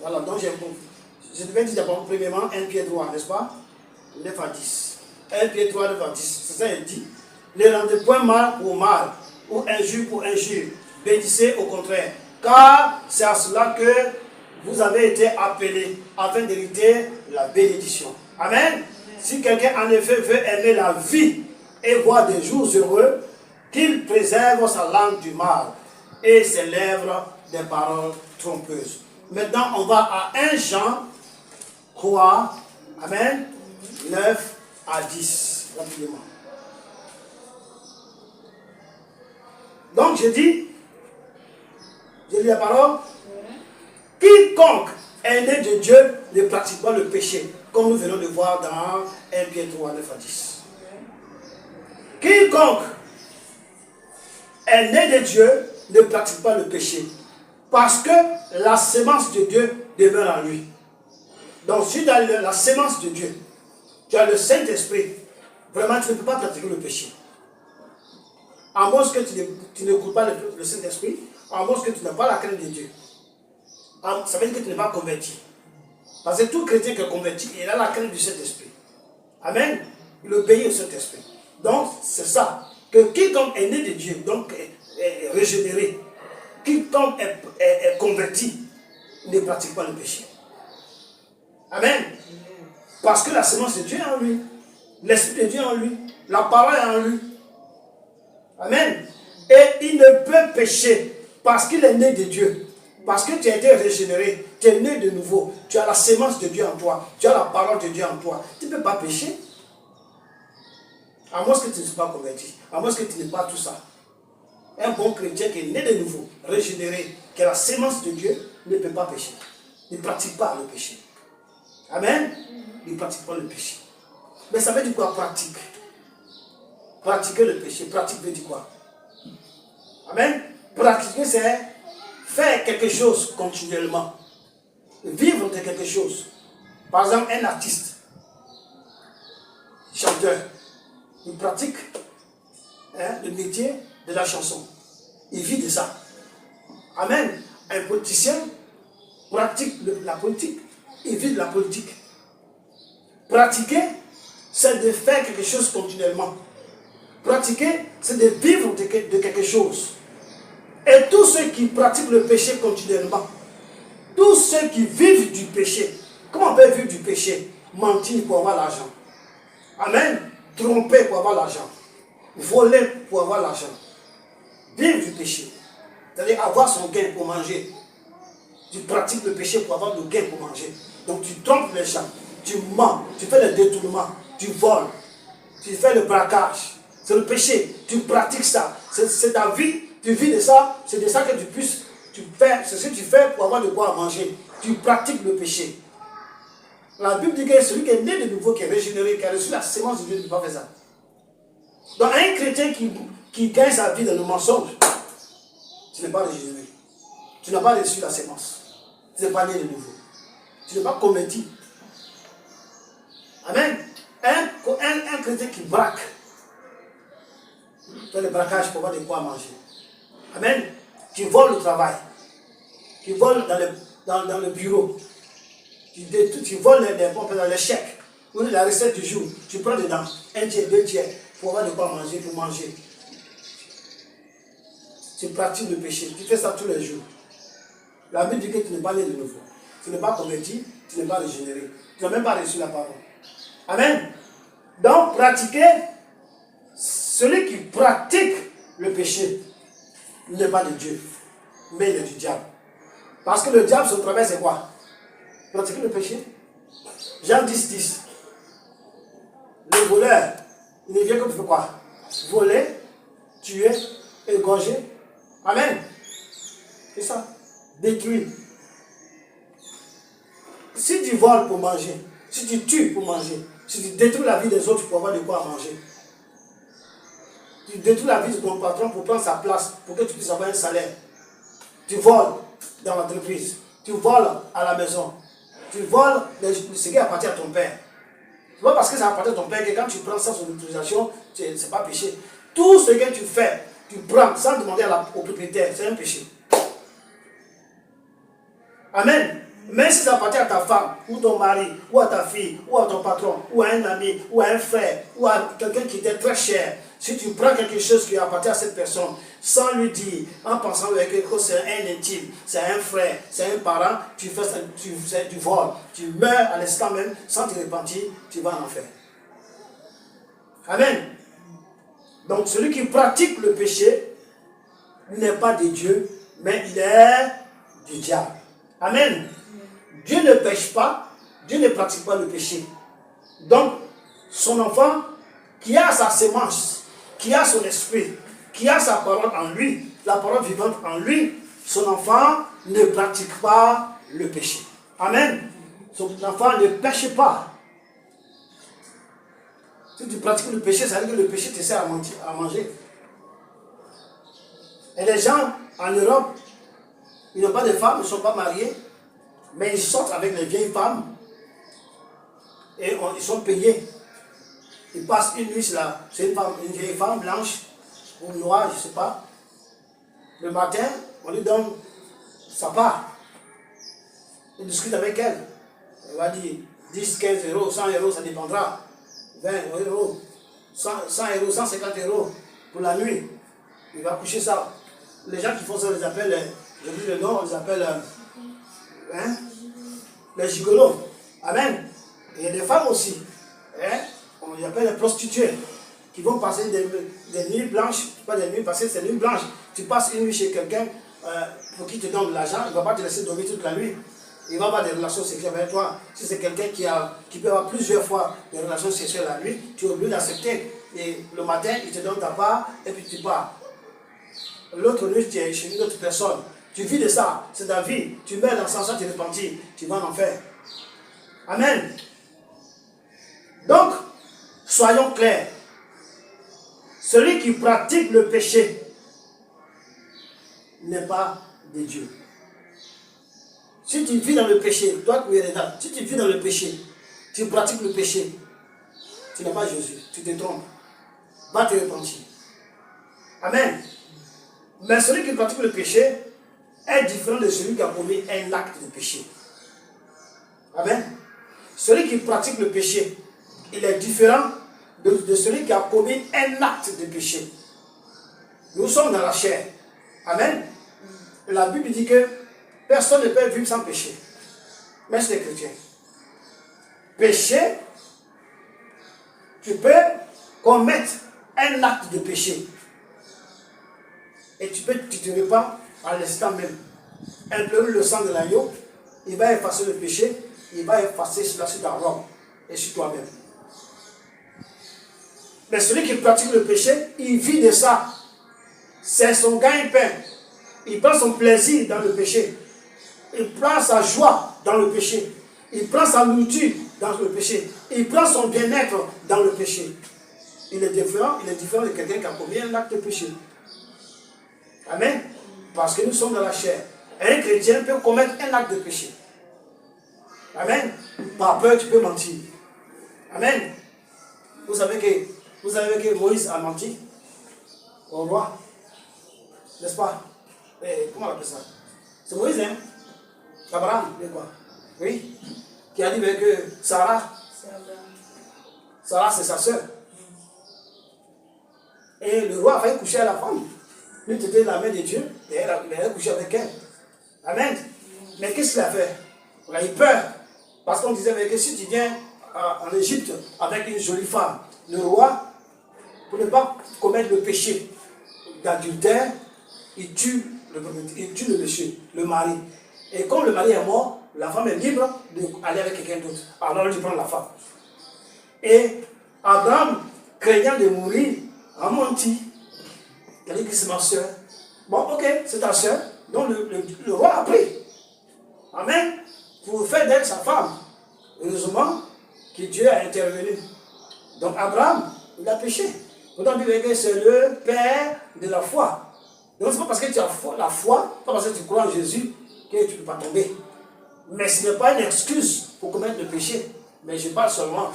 Speaker 1: Voilà, donc je devais dire d'abord, premièrement, 1 Pierre 3, n'est-ce pas? 9 à 10. 1 Pierre 3, 9 à 10. C'est ça, il dit. Ne rendez point mal pour mal, ou injure pour injure. Bénissez au contraire. Car c'est à cela que vous avez été appelés, afin d'hériter la bénédiction. Amen. Si quelqu'un en effet veut aimer la vie et voir des jours heureux, qu'il préserve sa langue du mal et ses lèvres des paroles trompeuses. Maintenant, on va à 1 Jean 3, amen, 9 à 10, rapidement. Donc, je lis la parole. Quiconque est né de Dieu ne pratique pas le péché, comme nous venons de voir dans 1 Pierre 3, 9 à 10. Quiconque est né de Dieu ne pratique pas le péché, parce que la sémence de Dieu demeure en lui. Donc, si tu as la sémence de Dieu, tu as le Saint-Esprit, vraiment tu ne peux pas pratiquer le péché. À moins que tu n'écoutes pas le Saint-Esprit, à moins que tu n'as pas la crainte de Dieu. Ça veut dire que tu n'es pas converti. Parce que tout chrétien qui est converti, il a la crainte du Saint-Esprit. Amen. Il obéit au Saint-Esprit. Donc, c'est ça. Que quiconque est né de Dieu, donc est régénéré, quiconque est converti, ne pratique pas le péché. Amen. Parce que la sémence de Dieu est en lui. L'Esprit de Dieu est en lui. La parole est en lui. Amen. Et il ne peut pécher parce qu'il est né de Dieu. Parce que tu as été régénéré, tu es né de nouveau, tu as la sémence de Dieu en toi, tu as la parole de Dieu en toi. Tu ne peux pas pécher. À moins que tu ne sois pas converti, à moins que tu n'aies pas tout ça. Un bon chrétien qui est né de nouveau, régénéré, qui a la sémence de Dieu, ne peut pas pécher. Il ne pratique pas le péché. Amen. Il ne pratique pas le péché. Mais ça veut dire quoi, pratique? Pratiquer le péché, pratique veut dire quoi? Amen. Pratiquer, c'est faire quelque chose continuellement. Vivre de quelque chose. Par exemple, un artiste, chanteur, il pratique le métier de la chanson. Il vit de ça. Amen. Un politicien pratique la politique. Il vit de la politique. Pratiquer, c'est de faire quelque chose continuellement. Pratiquer, c'est de vivre de quelque chose. Et tous ceux qui pratiquent le péché continuellement, tous ceux qui vivent du péché, comment on peut vivre du péché? Mentir pour avoir l'argent. Amen. Tromper pour avoir l'argent. Voler pour avoir l'argent. Vivre du péché. C'est-à-dire avoir son gain pour manger. Tu pratiques le péché pour avoir le gain pour manger. Donc tu trompes les gens. Tu mens. Tu fais le détournement. Tu voles. Tu fais le braquage. C'est le péché. Tu pratiques ça. C'est ta vie. Tu vis de ça. C'est de ça que tu puisses. C'est ce que tu fais pour avoir de quoi manger. Tu pratiques le péché. La Bible dit que celui qui est né de nouveau, qui est régénéré, qui a reçu la sémence de Dieu, ne peut pas faire ça. Donc un chrétien qui gagne sa vie dans le mensonge, tu n'es pas régénéré. Tu n'as pas reçu la sémence. Tu n'es pas né de nouveau. Tu n'es pas converti. Amen. Un chrétien qui braque, fait le braquage pour avoir de quoi manger. Amen. Qui vole le travail. Qui vole dans le bureau. Tu voles les chèques. Ou la recette du jour. Tu prends dedans 1 tiers, 2 tiers pour avoir de quoi manger, pour manger. Tu pratiques le péché. Tu fais ça tous les jours. La Bible dit que tu n'es pas né de nouveau. Tu n'es pas converti, tu n'es pas régénéré. Tu n'as même pas reçu la parole. Amen. Donc, pratiquer, celui qui pratique le péché n'est pas de Dieu, mais il est du diable. Parce que le diable, son travail, c'est quoi? Pratiquer le péché. Jean 10, 10. Le voleur, il ne vient que pour faire quoi? Voler, tuer, égorger. Amen. C'est ça. Détruire. Si tu voles pour manger, si tu tues pour manger, si tu détruis la vie des autres pour avoir de quoi manger, tu détruis la vie de ton patron pour prendre sa place, pour que tu puisses avoir un salaire. Tu voles dans l'entreprise, tu voles à la maison, tu voles ce qui appartient à ton père. C'est pas parce que ça appartient à ton père que quand tu prends ça sur l'utilisation, c'est pas péché. Tout ce que tu fais, tu prends sans demander au propriétaire, c'est un péché. Amen. Même si ça appartient à ta femme, ou ton mari, ou à ta fille, ou à ton patron, ou à un ami, ou à un frère, ou à quelqu'un qui t'est très cher, si tu prends quelque chose qui appartient à cette personne, sans lui dire, en pensant que c'est un intime, c'est un frère, c'est un parent, tu fais ça, tu voles, tu meurs à l'instant même, sans te repentir, tu vas en enfer. Amen. Donc celui qui pratique le péché n'est pas de Dieu, mais il est du diable. Amen. Dieu ne pêche pas, Dieu ne pratique pas le péché. Donc, son enfant qui a sa sémence, qui a son esprit, qui a sa parole en lui, la parole vivante en lui, son enfant ne pratique pas le péché. Amen. Son enfant ne pêche pas. Si tu pratiques le péché, ça veut dire que le péché te sert à manger. Et les gens en Europe, ils n'ont pas de femmes, ils ne sont pas mariés, mais ils sortent avec les vieilles femmes et ils sont payés. Ils passent une nuit là, c'est une vieille femme blanche ou noire, je ne sais pas. Le matin, on lui donne sa part. Il discute avec elle. Elle va dire 10, 15 euros, 100 euros, ça dépendra. 20 euros, 100 euros, 150 euros pour la nuit. Il va coucher ça. Les gens qui font ça, on les appelle, j'ai vu le nom, on les appelle les gigolos. Amen. Et il y a des femmes aussi. On les appelle les prostituées qui vont passer des nuits blanches, pas des nuits, passer ces nuits blanches. Tu passes une nuit chez quelqu'un pour qu'il te donne de l'argent, il ne va pas te laisser dormir toute la nuit. Il va avoir des relations sexuelles avec toi. Si c'est quelqu'un qui peut avoir plusieurs fois des relations sexuelles la nuit, tu es obligé d'accepter. Et le matin, il te donne ta part et puis tu pars. L'autre nuit, tu es chez une autre personne. Tu vis de ça, c'est ta vie. Tu meurs dans ça, tu es repenti, tu vas en enfer. Amen. Donc, soyons clairs. Celui qui pratique le péché n'est pas de Dieu. Si tu vis dans le péché, toi qui es là, si tu vis dans le péché, tu pratiques le péché, tu n'es pas Jésus, tu te trompes. Va te repentir. Amen. Mais celui qui pratique le péché est différent de celui qui a commis un acte de péché. Amen. Celui qui pratique le péché, il est différent de celui qui a commis un acte de péché. Nous sommes dans la chair. Amen. Et la Bible dit que personne ne peut vivre sans péché. Mais c'est les chrétiens. Péché, tu peux commettre un acte de péché. Et tu te repens à l'instant même. Implorer le sang de l'agneau, il va effacer le péché, il va effacer cela sur ta robe et sur toi-même. Mais celui qui pratique le péché, il vit de ça. C'est son gagne-pain. Il prend son plaisir dans le péché. Il prend sa joie dans le péché. Il prend sa nourriture dans le péché. Il prend son bien-être dans le péché. Il est différent de quelqu'un qui a commis un acte de péché. Amen. Parce que nous sommes dans la chair. Un chrétien peut commettre un acte de péché. Amen. Par peur, tu peux mentir. Amen. Vous savez que Moïse a menti au roi. N'est-ce pas? Comment on appelle ça? C'est Moïse, hein? Abraham, quoi? Oui. Qui a dit que Sarah, c'est sa soeur. Et le roi a failli coucher à la femme. Lui, tu étais la main de Dieu, et elle a couché avec elle. Amen. Mais qu'est-ce qu'il a fait? On a eu peur. Parce qu'on disait que si tu viens en Égypte avec une jolie femme, le roi, pour ne pas commettre le péché d'adultère, il tue le monsieur, le mari. Et comme le mari est mort, la femme est libre d'aller avec quelqu'un d'autre. Alors il prend la femme. Et Abraham, craignant de mourir, a menti. Il a dit que c'est ma soeur. Bon, ok, c'est ta soeur. Donc le roi a pris. Amen. Pour faire d'elle sa femme. Heureusement que Dieu a intervenu. Donc Abraham, il a péché. Pourtant, il dit que c'est le père de la foi. Donc c'est pas parce que tu as la foi, pas parce que tu crois en Jésus, que tu ne peux pas tomber. Mais ce n'est pas une excuse pour commettre le péché. Mais je parle seulement.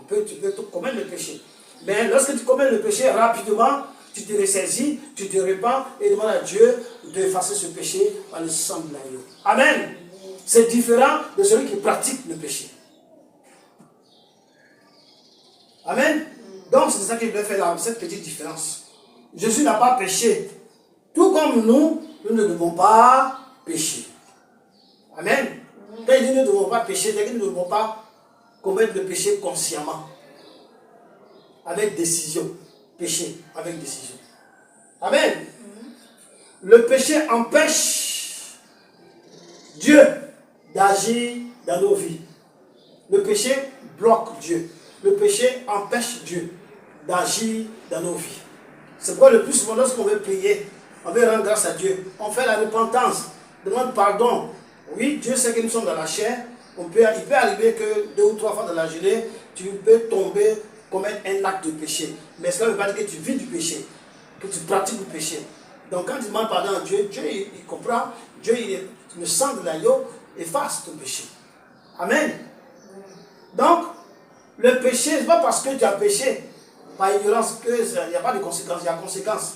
Speaker 1: Tu peux commettre le péché. Mais lorsque tu commets le péché, rapidement, tu te ressaisis, tu te repens et demandes à Dieu d'effacer ce péché par le sang de l'agneau. Amen. C'est différent de celui qui pratique le péché. Amen. Donc c'est ça qu'il veut faire cette petite différence. Jésus n'a pas péché. Tout comme nous ne devons pas pécher. Amen. Quand il dit nous ne devons pas pécher, c'est-à-dire que nous ne devons pas commettre le péché consciemment. Avec décision. pécher avec décision. Amen. Le péché empêche Dieu d'agir dans nos vies. Le péché bloque Dieu. Le péché empêche Dieu d'agir dans nos vies. C'est pourquoi le plus souvent, lorsqu'on veut prier, on veut rendre grâce à Dieu, on fait la repentance, demande pardon. Oui, Dieu sait que nous sommes dans la chair. Il peut arriver que 2 ou 3 fois dans la journée, tu peux tomber, commettre un acte de péché. Mais cela ne veut pas dire que tu vis du péché, que tu pratiques le péché. Donc quand tu demandes pardon à Dieu, Dieu il comprend, Dieu le sang de l'agneau efface ton péché. Amen. Donc, le péché, ce n'est pas parce que tu as péché par ignorance qu'il n'y a pas de conséquences, il y a conséquences.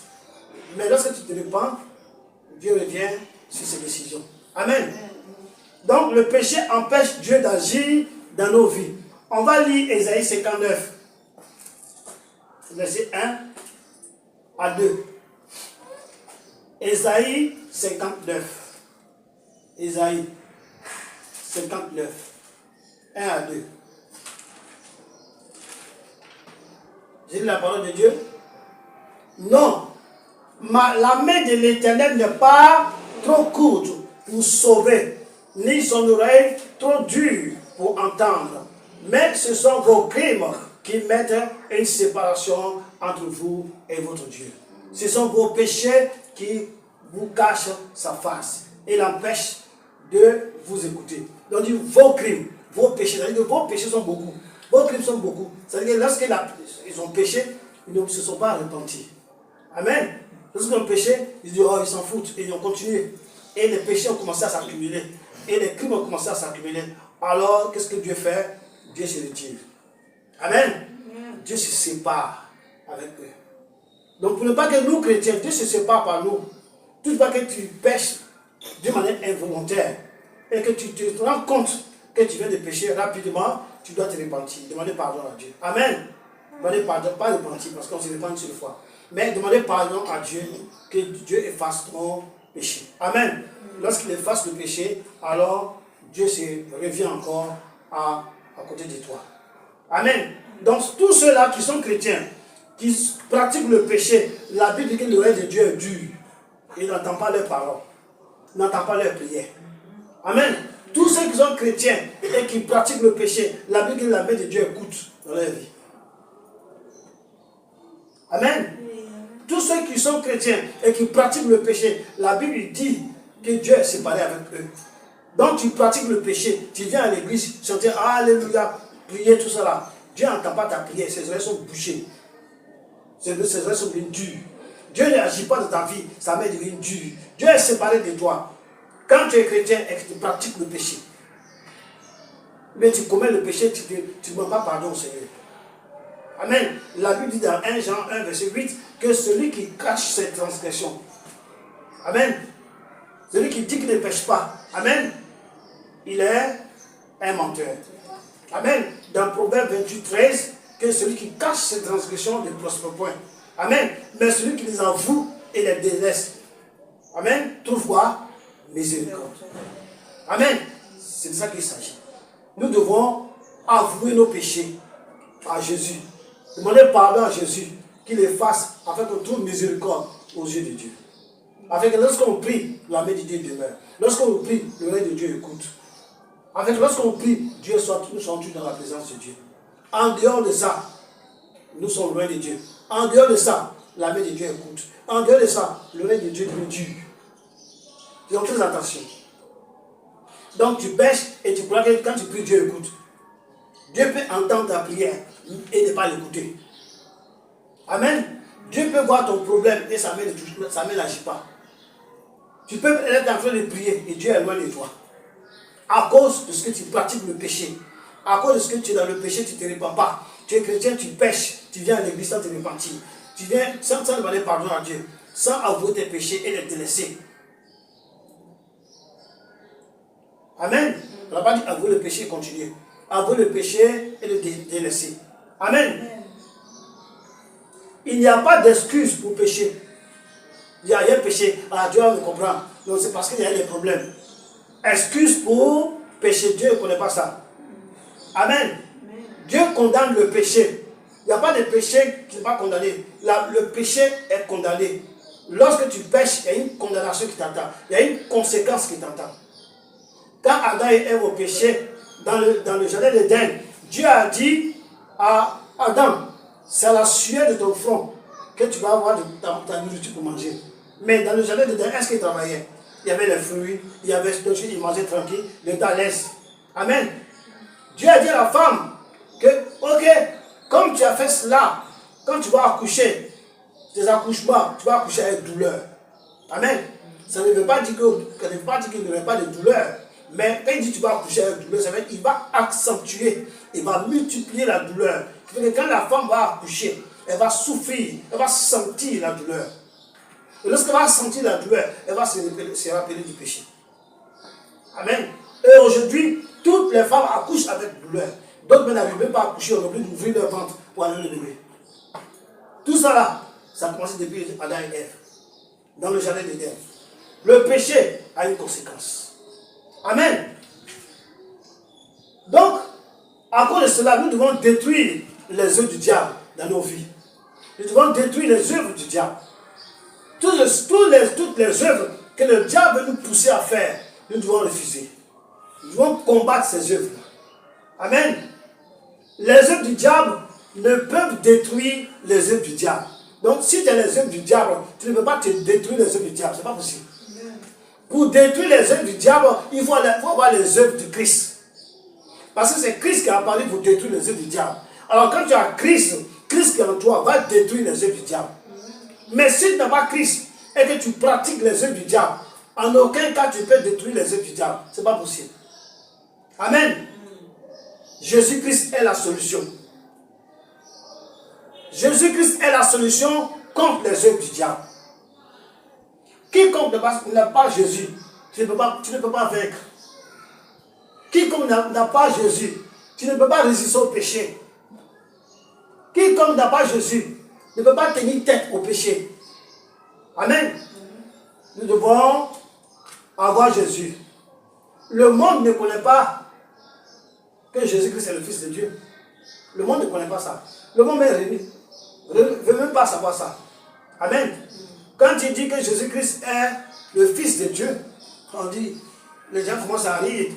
Speaker 1: Mais lorsque tu te repens, Dieu revient sur ses décisions. Amen. Donc, le péché empêche Dieu d'agir dans nos vies. On va lire Ésaïe 59, verset 1 à 2. Ésaïe 59. Ésaïe 59, 1 à 2. J'ai lu la parole de Dieu. Non, la main de l'Éternel n'est pas trop courte pour sauver, ni son oreille trop dure pour entendre. Mais ce sont vos crimes qui mettent une séparation entre vous et votre Dieu. Ce sont vos péchés qui vous cachent sa face et l'empêchent de vous écouter. Donc, vos crimes, vos péchés, c'est-à-dire que vos péchés sont beaucoup. Vos crimes sont beaucoup. C'est-à-dire que lorsqu'ils ont péché, ils ne se sont pas repentis. Amen. Lorsqu'ils ont péché, ils disent, oh, ils s'en foutent. Et ils ont continué. Et les péchés ont commencé à s'accumuler. Et les crimes ont commencé à s'accumuler. Alors, qu'est-ce que Dieu fait? Dieu se retire. Amen. Dieu se sépare avec eux. Donc, pour ne pas que nous, chrétiens, Dieu se sépare par nous. Tout pas que tu pêches d'une manière involontaire et que tu te rends compte que tu viens de pécher rapidement, tu dois te repentir, demander pardon à Dieu. Amen. Demander pardon, pas repentir parce qu'on se repent une seule fois, mais demander pardon à Dieu, que Dieu efface ton péché. Amen. Lorsqu'il efface le péché, alors Dieu revient encore à côté de toi. Amen. Donc tous ceux-là qui sont chrétiens, qui pratiquent le péché, la Bible dit que l'oreille de Dieu est dure. Il n'entend pas leurs paroles, il n'entend pas leurs prières. Amen. Tous ceux qui sont chrétiens et qui pratiquent le péché, la Bible dit que la main de Dieu écoute dans leur vie. Amen. Tous ceux qui sont chrétiens et qui pratiquent le péché, la Bible dit que Dieu est séparé avec eux. Donc tu pratiques le péché, tu viens à l'église, chanter Alléluia, prier, tout ça là. Dieu n'entend pas ta prière, ses oreilles sont bouchées. Ses oreilles sont bien dures. Dieu n'agit pas dans ta vie, sa main devient dure. Dieu est séparé de toi. Quand tu es chrétien et que tu pratiques le péché, mais tu commets le péché, tu ne demandes pas pardon au Seigneur. Amen. La Bible dit dans 1 Jean 1, verset 8, que celui qui cache ses transgressions, amen, celui qui dit qu'il ne pêche pas, amen, il est un menteur. Amen. Dans Proverbe 28, 13, que celui qui cache ses transgressions ne prospère point. Amen. Mais celui qui les avoue et les délaisse, amen, trouve quoi? Miséricorde. Amen. C'est de ça qu'il s'agit. Nous devons avouer nos péchés à Jésus. Demander pardon à Jésus, qu'il efface, afin qu'on trouve miséricorde aux yeux de Dieu. Afin que lorsqu'on prie, la main de Dieu demeure. Lorsqu'on prie, l'oreille de Dieu écoute. Afin que lorsqu'on prie, nous sommes tous dans la présence de Dieu. En dehors de ça, nous sommes loin de Dieu. En dehors de ça, la main de Dieu écoute. En dehors de ça, l'oreille de Dieu devient dure. Donc, très attention. Donc, tu pêches et tu crois que quand tu pries, Dieu écoute. Dieu peut entendre ta prière et ne pas l'écouter. Amen. Dieu peut voir ton problème et sa main n'agit pas. Tu peux être en train de prier et Dieu est loin de toi. À cause de ce que tu pratiques le péché. À cause de ce que tu es dans le péché, tu ne te répands pas. Tu es chrétien, tu pêches. Tu viens à l'église sans te repentir. Tu viens sans demander pardon à Dieu. Sans avouer tes péchés et les délaisser. Amen. On n'a pas dit avouer le péché et continuer. Avouer le péché et le délaisser. Amen. Il n'y a pas d'excuse pour pécher. Il y a un péché. Ah, Dieu me comprend. Donc c'est parce qu'il y a des problèmes. Excuse pour pécher. Dieu ne connaît pas ça. Amen. Dieu condamne le péché. Il n'y a pas de péché qui n'est pas condamné. Le péché est condamné. Lorsque tu pêches, il y a une condamnation qui t'attend. Il y a une conséquence qui t'attend. Quand Adam et Ève ont péché dans le jardin d'Éden, Dieu a dit à Adam, c'est à la sueur de ton front que tu vas avoir ta nourriture pour manger. Mais dans le jardin d'Éden, est-ce qu'il travaillait? Il y avait les fruits, il y avait ce qu'il mangeait tranquille, il était à l'aise. Amen. Dieu a dit à la femme que, ok, comme tu as fait cela, quand tu vas accoucher, tes accouchements, tu vas accoucher avec douleur. Amen. Ça ne veut pas dire qu'il n'y aurait pas de douleur. Mais quand il dit que tu vas accoucher avec douleur, ça veut dire qu'il va accentuer, il va multiplier la douleur. Quand la femme va accoucher, elle va souffrir, elle va sentir la douleur. Et lorsqu'elle va sentir la douleur, elle va se rappeler du péché. Amen. Et aujourd'hui, toutes les femmes accouchent avec douleur. D'autres n'arrivent même pas à accoucher, on oublie d'ouvrir leur ventre pour aller le bébé. Tout ça là, ça a commencé depuis Adam et Ève, dans le jardin d'Éden. Le péché a une conséquence. Amen. Donc, à cause de cela, nous devons détruire les œuvres du diable dans nos vies. Nous devons détruire les œuvres du diable. Toutes les œuvres que le diable veut nous pousser à faire, nous devons refuser. Nous devons combattre ces œuvres. Amen. Les œuvres du diable ne peuvent détruire les œuvres du diable. Donc, si tu as les œuvres du diable, tu ne peux pas te détruire les œuvres du diable. Ce n'est pas possible. Pour détruire les œuvres du diable, il faut avoir les œuvres du Christ. Parce que c'est Christ qui a parlé pour détruire les œuvres du diable. Alors, quand tu as Christ qui est en toi va détruire les œuvres du diable. Mais si tu n'as pas Christ et que tu pratiques les œuvres du diable, en aucun cas tu peux détruire les œuvres du diable. Ce n'est pas possible. Amen. Jésus-Christ est la solution. Jésus-Christ est la solution contre les œuvres du diable. Quiconque n'a pas Jésus, tu ne peux pas vaincre. Quiconque n'a pas Jésus, tu ne peux pas résister au péché. Quiconque n'a pas Jésus ne peut pas tenir tête au péché. Amen. Nous devons avoir Jésus. Le monde ne connaît pas que Jésus-Christ est le Fils de Dieu. Le monde ne connaît pas ça. Le monde ne veut même pas savoir ça. Amen. Quand il dit que Jésus-Christ est le Fils de Dieu, on dit, les gens commencent à rire,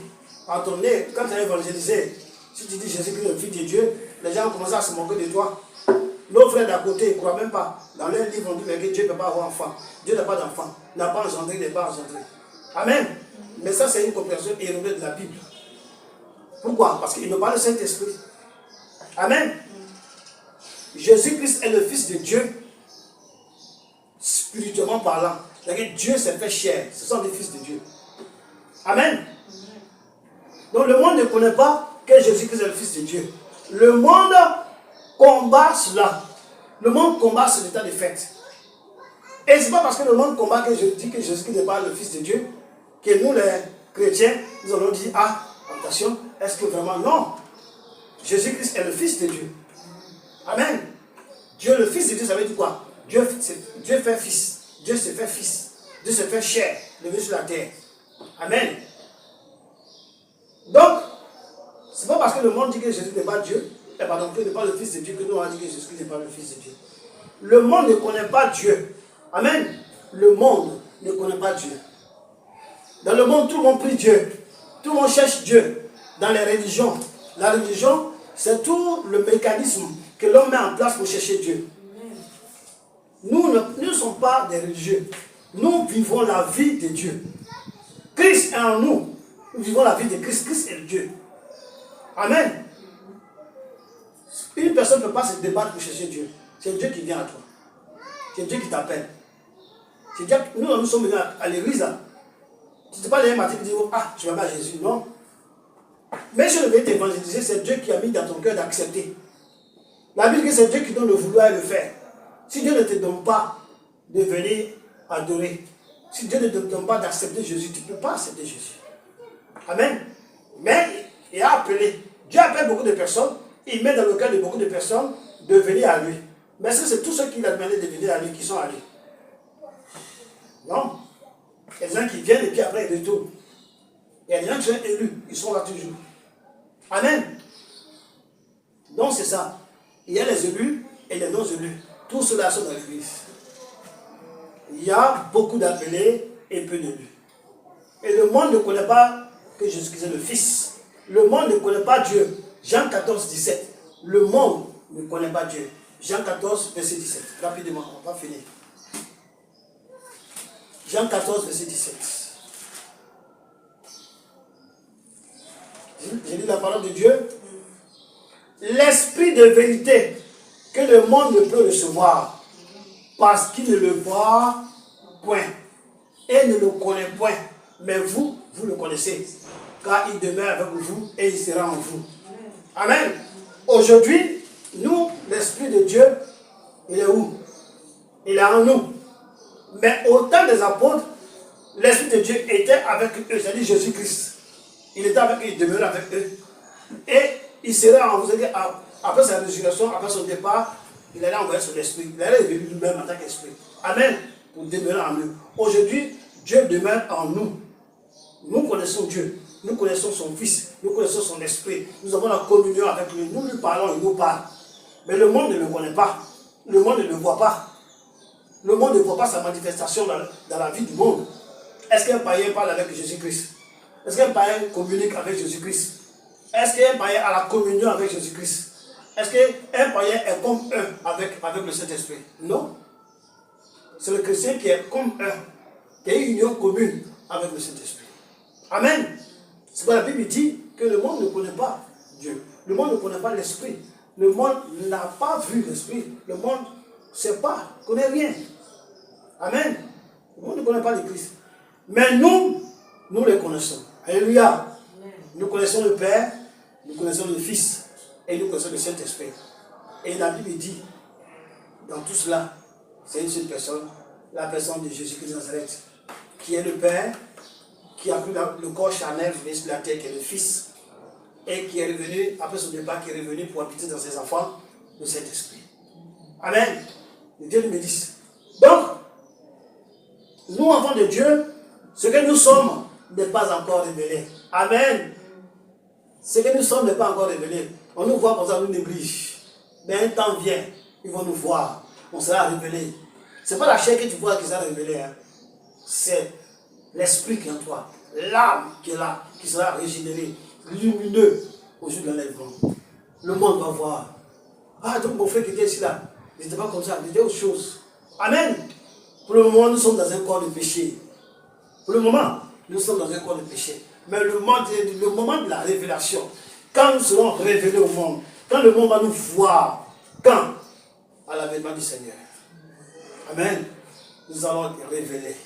Speaker 1: à tourner. Quand tu as évangélisé, si tu dis Jésus-Christ est le Fils de Dieu, les gens commencent à se moquer de toi. Nos frères d'à côté ne croient même pas. Dans leur livre, on dit que Dieu ne peut pas avoir enfant. Dieu n'a pas d'enfant. N'a pas engendré, il n'est pas engendré. Amen. Mais ça, c'est une compréhension erronée de la Bible. Pourquoi? Parce qu'il ne parle pas le Saint-Esprit. Amen. Jésus-Christ est le Fils de Dieu, spirituellement parlant. C'est-à-dire que Dieu s'est fait chair. Ce sont des fils de Dieu. Amen. Donc le monde ne connaît pas que Jésus-Christ est le Fils de Dieu. Le monde combat cela. Le monde combat ce état de fait. Et ce n'est pas parce que le monde combat que je dis que Jésus-Christ n'est pas le Fils de Dieu que nous, les chrétiens, nous allons dire, ah, attention, est-ce que vraiment non? Jésus-Christ est le Fils de Dieu. Amen. Dieu, le Fils de Dieu, ça veut dire quoi? Dieu fait Fils. Dieu se fait Fils. Dieu se fait chair, levé sur la terre. Amen. Donc, ce n'est pas parce que le monde dit que Jésus n'est pas Dieu, et pardon, que n'est pas le Fils de Dieu, que nous on dit que Jésus n'est pas le Fils de Dieu. Le monde ne connaît pas Dieu. Amen. Le monde ne connaît pas Dieu. Dans le monde, tout le monde prie Dieu. Tout le monde cherche Dieu. Dans les religions. La religion, c'est tout le mécanisme que l'homme met en place pour chercher Dieu. Nous ne sommes pas des religieux. Nous vivons la vie de Dieu. Christ est en nous. Nous vivons la vie de Christ. Christ est Dieu. Amen. Une personne ne peut pas se débattre pour chercher Dieu. C'est Dieu qui vient à toi. C'est Dieu qui t'appelle. Nous sommes venus à l'église. Ce n'est pas les matins qui disent, ah, je m'appelle Jésus. Non. Mais si je devais t'évangéliser, c'est Dieu qui a mis dans ton cœur d'accepter. La Bible dit que c'est Dieu qui donne le vouloir et le faire. Si Dieu ne te donne pas de venir adorer, si Dieu ne te donne pas d'accepter Jésus, tu ne peux pas accepter Jésus. Amen. Mais il a appelé. Dieu appelle beaucoup de personnes. Il met dans le cœur de beaucoup de personnes de venir à lui. Mais est-ce que c'est tous ceux qu'il a demandé de venir à lui qui sont allés? Non. Il y a des gens qui viennent et puis après ils retournent. Il y a des gens qui sont élus. Ils sont là toujours. Amen. Donc c'est ça. Il y a les élus et les non-élus. Tous ceux-là sont dans l'église. Il y a beaucoup d'appelés et peu d'élus. Et le monde ne connaît pas que Jésus-Christ est le Fils. Le monde ne connaît pas Dieu. Jean 14, 17. Le monde ne connaît pas Dieu. Jean 14, verset 17. Rapidement, on va finir. Jean 14, verset 17. J'ai lu la parole de Dieu. L'esprit de vérité que le monde ne peut recevoir parce qu'il ne le voit point et ne le connaît point. Mais vous, vous le connaissez, car il demeure avec vous et il sera en vous. Amen. Aujourd'hui, nous, l'Esprit de Dieu, il est où? Il est en nous. Mais au temps des apôtres, l'Esprit de Dieu était avec eux, c'est-à-dire Jésus-Christ. Il était avec eux, il demeurait avec eux. Et il serait en vous. Après sa résurrection, après son départ, il allait envoyer son esprit. Il allait venir lui-même en tant qu'esprit. Amen. Pour demeurer en nous. Aujourd'hui, Dieu demeure en nous. Nous connaissons Dieu. Nous connaissons son Fils. Nous connaissons son esprit. Nous avons la communion avec lui. Nous lui parlons, il nous parle. Mais le monde ne le connaît pas. Le monde ne le voit pas. Le monde ne voit pas sa manifestation dans la vie du monde. Est-ce qu'un païen parle avec Jésus-Christ? Est-ce qu'un païen communique avec Jésus-Christ? Est-ce qu'un païen a la communion avec Jésus-Christ? Est-ce qu'un païen est comme un avec le Saint-Esprit? Non. C'est le chrétien qui est comme un, qui a une union commune avec le Saint-Esprit. Amen. C'est pourquoi la Bible dit que le monde ne connaît pas Dieu. Le monde ne connaît pas l'Esprit. Le monde n'a pas vu l'Esprit. Le monde ne sait pas, ne connaît rien. Amen. Le monde ne connaît pas l'Église. Mais nous les connaissons. Alléluia. Nous connaissons le Père, nous connaissons le Fils et nous connaissons le Saint-Esprit. Et la Bible dit, dans tout cela, c'est une seule personne, la personne de Jésus-Christ de Nazareth, qui est le Père, qui a pris le corps charnel venu sur la terre, qui est le Fils, et qui est revenu, après son départ, qui est revenu pour habiter dans ses enfants, le Saint-Esprit. Amen. Le Dieu nous bénisse. Donc, nous, enfants de Dieu, ce que nous sommes n'est pas encore révélé. Amen. Ce que nous sommes n'est pas encore révélé. On nous voit comme ça, on nous néglige. Mais un temps vient, ils vont nous voir. On sera révélé. Ce n'est pas la chair que tu vois qui sera révélée. Hein. C'est l'esprit qui est en toi. L'âme qui est là, qui sera régénérée, lumineux au jour de l'enlèvement. Le monde va voir. Ah, donc mon frère qui était ici là, il n'était pas comme ça, il était autre chose. Amen. Pour le moment, nous sommes dans un corps de péché. Pour le moment, nous sommes dans un corps de péché. Mais le moment de la révélation, quand nous serons révélés au monde, quand le monde va nous voir, quand? À l'avènement du Seigneur. Amen. Nous allons être révélés.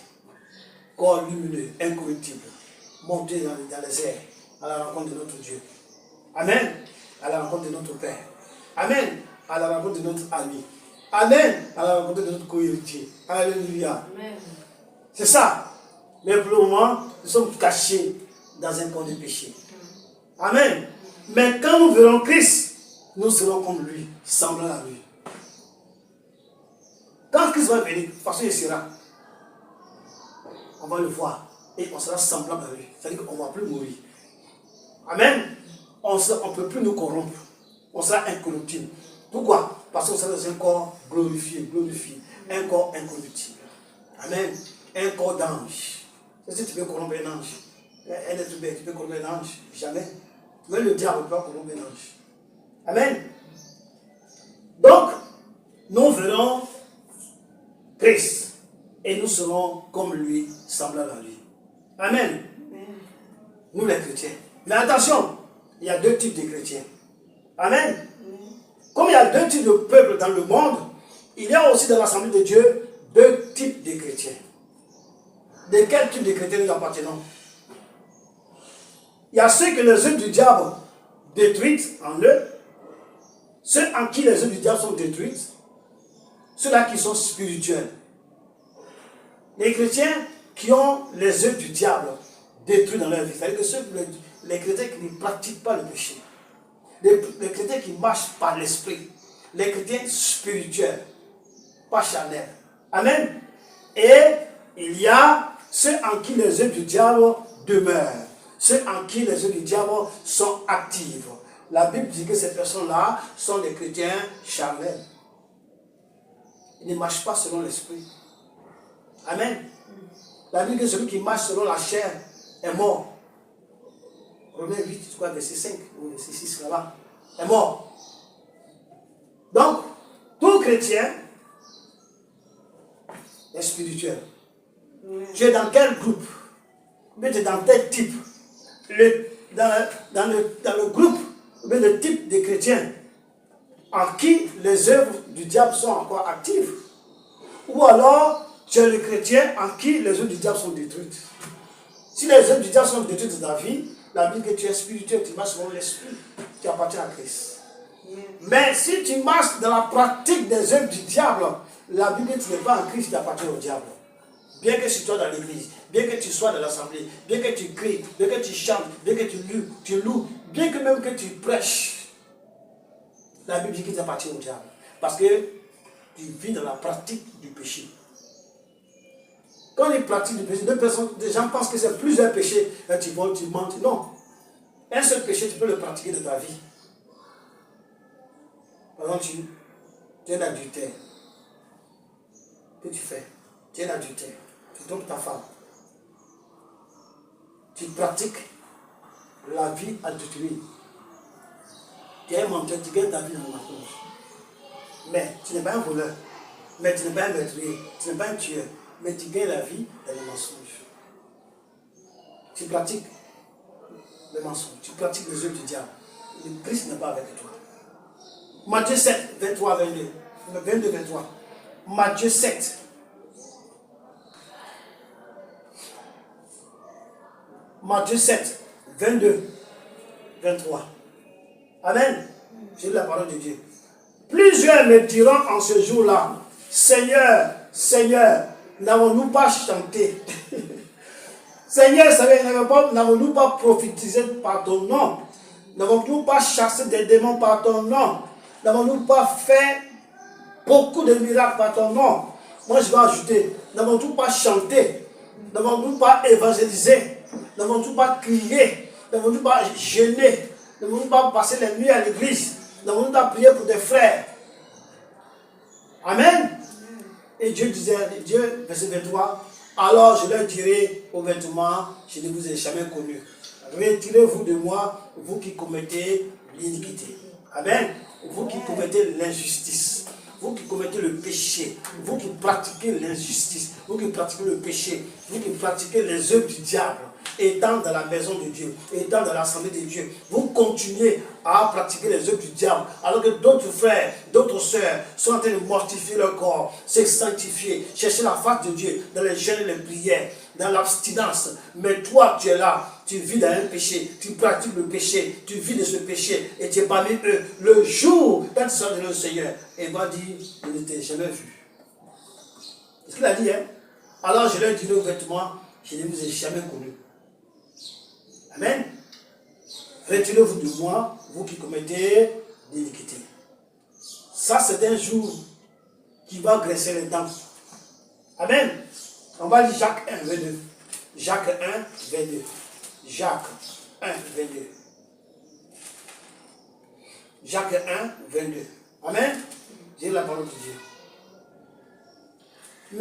Speaker 1: Corps lumineux, incorruptible, monter dans les airs, à la rencontre de notre Dieu. Amen. À la rencontre de notre Père. Amen. À la rencontre de notre ami. Amen. À la rencontre de notre co-héritier. Alléluia. C'est ça. Mais pour le moment, nous sommes cachés dans un corps de péché. Amen. Mais quand nous verrons Christ, nous serons comme lui, semblants à lui. Quand Christ va venir, de toute façon il sera. On va le voir et on sera semblable à lui. C'est-à-dire qu'on ne va plus mourir. Amen. On ne peut plus nous corrompre. On sera incorruptible. Pourquoi? Parce qu'on sera dans un corps glorifié. Un corps incorruptible. Amen. Un corps d'ange. Est-ce que tu peux corrompre un ange? Un être humain, tu peux corrompre un ange? Jamais. Même le diable ne peut pas corrompre un ange. Amen. Donc, nous verrons Christ et nous serons comme lui, semblables à lui. Amen. Nous les chrétiens. Mais attention, il y a deux types de chrétiens. Amen. Comme il y a deux types de peuples dans le monde, il y a aussi dans l'Assemblée de Dieu deux types de chrétiens. De quel type de chrétiens nous appartenons? Il y a ceux que les œuvres du diable détruisent en eux, ceux en qui les œuvres du diable sont détruites, ceux-là qui sont spirituels. Les chrétiens qui ont les œuvres du diable détruits dans leur vie, c'est-à-dire que les chrétiens qui ne pratiquent pas le péché, les chrétiens qui marchent par l'esprit, les chrétiens spirituels, pas charnels. Amen. Et il y a ceux en qui les œuvres du diable demeurent, ceux en qui les œuvres du diable sont actives. La Bible dit que ces personnes-là sont des chrétiens charnels. Ils ne marchent pas selon l'esprit. Amen. La Bible dit que celui qui marche selon la chair est mort. Romains 8, je crois, verset 5 ou verset 6 là-bas, est mort. Donc, tout chrétien est spirituel. Tu es dans quel groupe? Tu es dans quel type? Dans le groupe, le type de chrétien en qui les œuvres du diable sont encore actives. Ou alors, tu es le chrétien en qui les œuvres du diable sont détruites. Si les œuvres du diable sont détruites dans ta vie, la Bible dit que tu es spirituel, tu marches selon l'esprit, tu appartiens à Christ. Mais si tu marches dans la pratique des œuvres du diable, la Bible dit que tu n'es pas en Christ, tu appartiens au diable. Bien que tu sois dans l'église, bien que tu sois dans l'assemblée, bien que tu cries, bien que tu chantes, bien que tu loues, bien que même que tu prêches, la Bible dit que tu appartiens au diable. Parce que tu vis dans la pratique du péché. Quand ils pratiquent du péché, des gens pensent que c'est plusieurs péchés. Tu voles, tu mentes. Non. Un seul péché, tu peux le pratiquer de ta vie. Par exemple, tu es un adultère. Que tu fais? Tu es un adultère. Tu trompes ta femme. Tu pratiques la vie adultérée. Tu es un menteur, tu gagnes ta vie dans le mensonge. Mais tu n'es pas un voleur. Mais tu n'es pas un meurtrier. Tu n'es pas un tueur. Mais tu gagnes la vie dans le mensonge. Tu pratiques le mensonge. Tu pratiques les œuvres du diable. Le Christ n'est pas avec toi. Matthieu 7, 23, 22. 22, 23. Matthieu 7. Matthieu 7, 22, 23. Amen. J'ai lu la parole de Dieu. Plusieurs me diront en ce jour-là, Seigneur, Seigneur, n'avons-nous pas chanté? Seigneur, Seigneur, n'avons-nous pas prophétisé par ton nom? N'avons-nous pas chassé des démons par ton nom? N'avons-nous pas fait beaucoup de miracles par ton nom? Moi, je vais ajouter, n'avons-nous pas chanté? N'avons-nous pas évangélisé? N'avons-nous pas crié? N'avons-nous pas gêné? N'avons-nous pas passé les nuits à l'église? N'avons-nous pas prié pour des frères? Amen. Et Dieu disait, Dieu, verset 23, alors je leur dirai aux vêtements, je ne vous ai jamais connus. Retirez-vous de moi, vous qui commettez l'iniquité. Amen. Vous qui commettez l'injustice. Vous qui commettez le péché. Vous qui pratiquez l'injustice. Vous qui pratiquez le péché. Vous qui pratiquez les œuvres du diable. Étant dans la maison de Dieu, étant dans l'assemblée de Dieu, vous continuez à pratiquer les œuvres du diable, alors que d'autres frères, d'autres sœurs sont en train de mortifier leur corps, se sanctifier, chercher la face de Dieu dans les jeûnes et les prières, dans l'abstinence. Mais toi, tu es là, tu vis dans un péché, tu pratiques le péché, tu vis de ce péché, et tu es parmi eux. Le jour, quand tu seras devant le Seigneur, il va dire, je ne t'ai jamais vu. C'est ce qu'il a dit, hein? Alors je leur dirai aux vêtements, je ne vous ai jamais connu. Amen. Retirez-vous de moi, vous qui commettez l'iniquité. Ça, c'est un jour qui va graisser les dents. Amen. On va lire Jacques 1, 22. Jacques 1, 22. Jacques 1, 22. Jacques 1, 22. Amen. J'ai la parole de Dieu.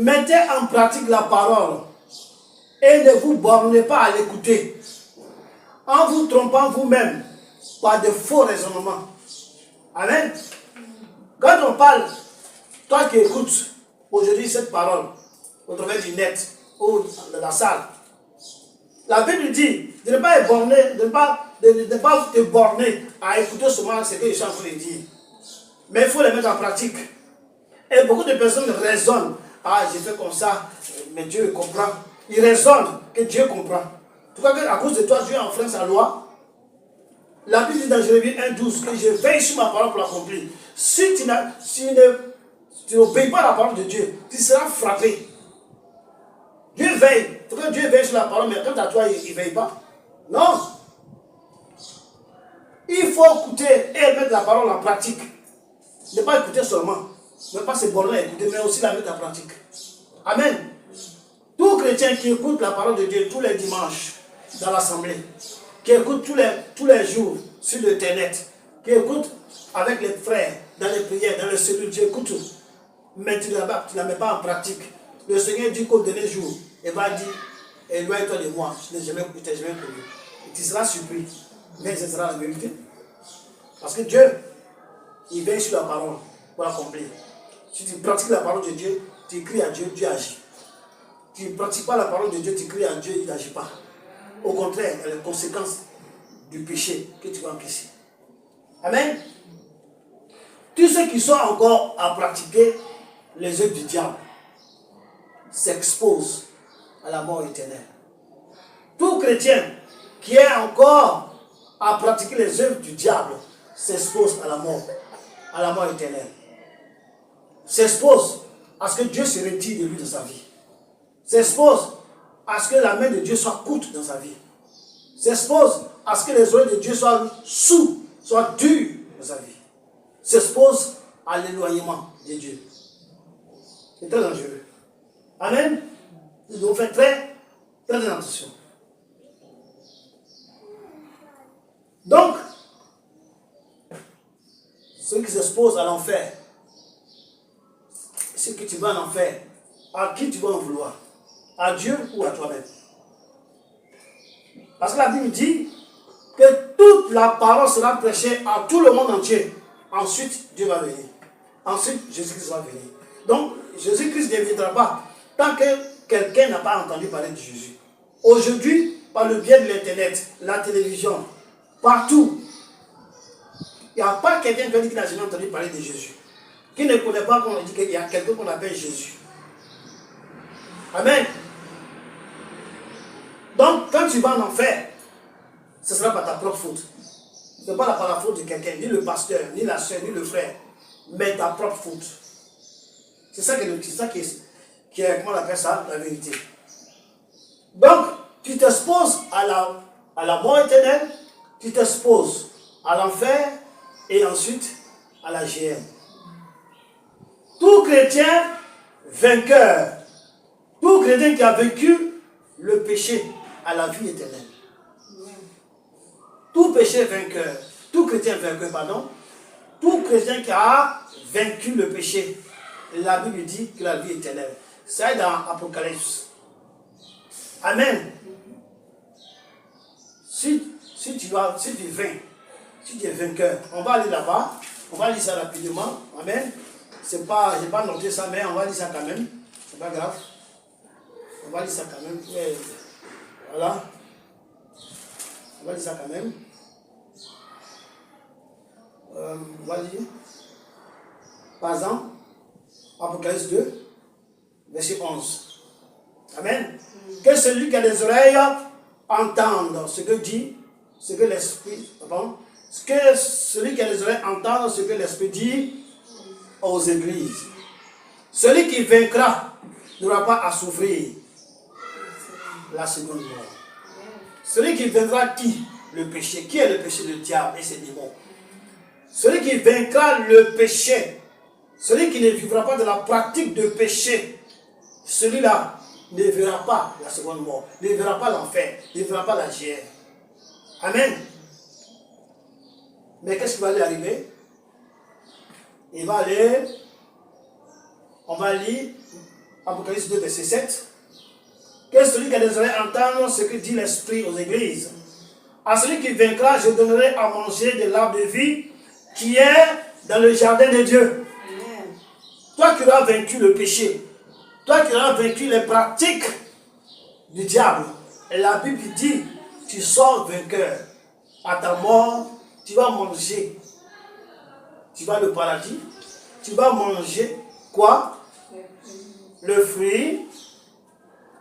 Speaker 1: Mettez en pratique la parole et ne vous bornez pas à l'écouter, en vous trompant vous-même par de faux raisonnements. Amen. Quand on parle, toi qui écoutes aujourd'hui cette parole, au travers du net ou de la salle, la Bible dit de ne pas te borner à écouter seulement ce que je suis en train de dire. Mais il faut les mettre en pratique. Et beaucoup de personnes raisonnent. Ah, j'ai fait comme ça, mais Dieu comprend. Ils raisonnent que Dieu comprend. Pourquoi à cause de toi, Dieu enfreint sa loi? La Bible dit dans Jérémie 1,12 que je veille sur ma parole pour l'accomplir. Si tu n'obéis pas à la parole de Dieu, tu seras frappé. Dieu veille. Pourquoi Dieu veille sur la parole, mais quand à toi, il ne veille pas? Non. Il faut écouter et mettre la parole en pratique. Ne pas écouter seulement. Ne pas se borner à écouter, mais aussi la mettre en pratique. Amen. Tout chrétien qui écoute la parole de Dieu tous les dimanches dans l'assemblée, qui écoute tous les jours sur l'internet, qui écoute avec les frères, dans les prières, dans les cellules, tu écoutes, mais tu ne la mets pas en pratique. Le Seigneur dit qu'au dernier jour, il va dire, éloigne-toi de moi, je ne t'ai jamais connu. Et tu seras surpris, mais ce sera la vérité. Parce que Dieu, il veille sur la parole pour l'accomplir. Si tu pratiques la parole de Dieu, tu cries à Dieu, Dieu agit. Tu ne pratiques pas la parole de Dieu, tu cries à Dieu, il n'agit pas. Au contraire, il y a les conséquences du péché que tu vas encaisser. Amen. Tous ceux qui sont encore à pratiquer les œuvres du diable s'exposent à la mort éternelle. Tout chrétien qui est encore à pratiquer les œuvres du diable s'expose à la mort éternelle. S'expose à ce que Dieu se retire de lui de sa vie. S'expose à ce que la main de Dieu soit courte dans sa vie. S'expose à ce que les oreilles de Dieu soient sourds, soient durs dans sa vie. S'expose à l'éloignement de Dieu. C'est très dangereux. Amen. Nous devons faire très attention. Donc, ceux qui s'exposent à l'enfer, ceux que tu vas en enfer, à qui tu vas en vouloir? À Dieu ou à toi-même? Parce que la Bible dit que toute la parole sera prêchée à tout le monde entier. Ensuite, Dieu va venir. Ensuite, Jésus-Christ va venir. Donc, Jésus-Christ ne viendra pas tant que quelqu'un n'a pas entendu parler de Jésus. Aujourd'hui, par le biais de l'Internet, la télévision, partout, il n'y a pas quelqu'un qui n'a jamais entendu parler de Jésus. Qui ne connaît pas qu'on dit qu'il y a quelqu'un qu'on appelle Jésus. Amen. Donc, quand tu vas en enfer, ce sera pas ta propre faute. Ce n'est pas la faute de quelqu'un, ni le pasteur, ni la soeur, ni le frère, mais ta propre faute. C'est ça qui est, comment on appelle ça, la vérité. Donc, tu t'exposes à la mort éternelle, tu t'exposes à l'enfer et ensuite à la GM. Tout chrétien vainqueur, tout chrétien qui a vaincu le péché à la vie éternelle. Tout péché vainqueur, tout chrétien vainqueur, pardon, tout chrétien qui a vaincu le péché, la Bible dit que la vie éternelle. Ça est dans Apocalypse. Amen. Si tu vins, si tu es vainqueur, on va aller là-bas, on va lire ça rapidement. Amen. Je n'ai pas noté ça, mais on va lire ça quand même. C'est pas grave. On va lire ça quand même. Et voilà. On va lire ça quand même. On va lire. Par exemple, Apocalypse 2, verset 11. Amen. Que celui qui a des oreilles entende ce que dit, ce que l'Esprit, que celui qui a des oreilles entende ce que l'Esprit dit aux églises. Celui qui vaincra n'aura pas à souffrir la seconde mort. Celui qui vaincra qui? Le péché. Qui est le péché? Le diable et ses démons. Celui qui vaincra le péché, celui qui ne vivra pas de la pratique de péché, celui-là ne verra pas la seconde mort, ne verra pas l'enfer, ne verra pas la GR. Amen. Mais qu'est-ce qui va lui arriver? Il va aller, on va lire Apocalypse 2, verset 7. Que celui qui a des oreilles entende ce que dit l'Esprit aux églises. À celui qui vaincra, je donnerai à manger de l'arbre de vie qui est dans le jardin de Dieu. Amen. Toi qui auras vaincu le péché, toi qui auras vaincu les pratiques du diable, et la Bible dit, tu sors vainqueur. À ta mort, tu vas manger. Tu vas au paradis, tu vas manger quoi? Le fruit.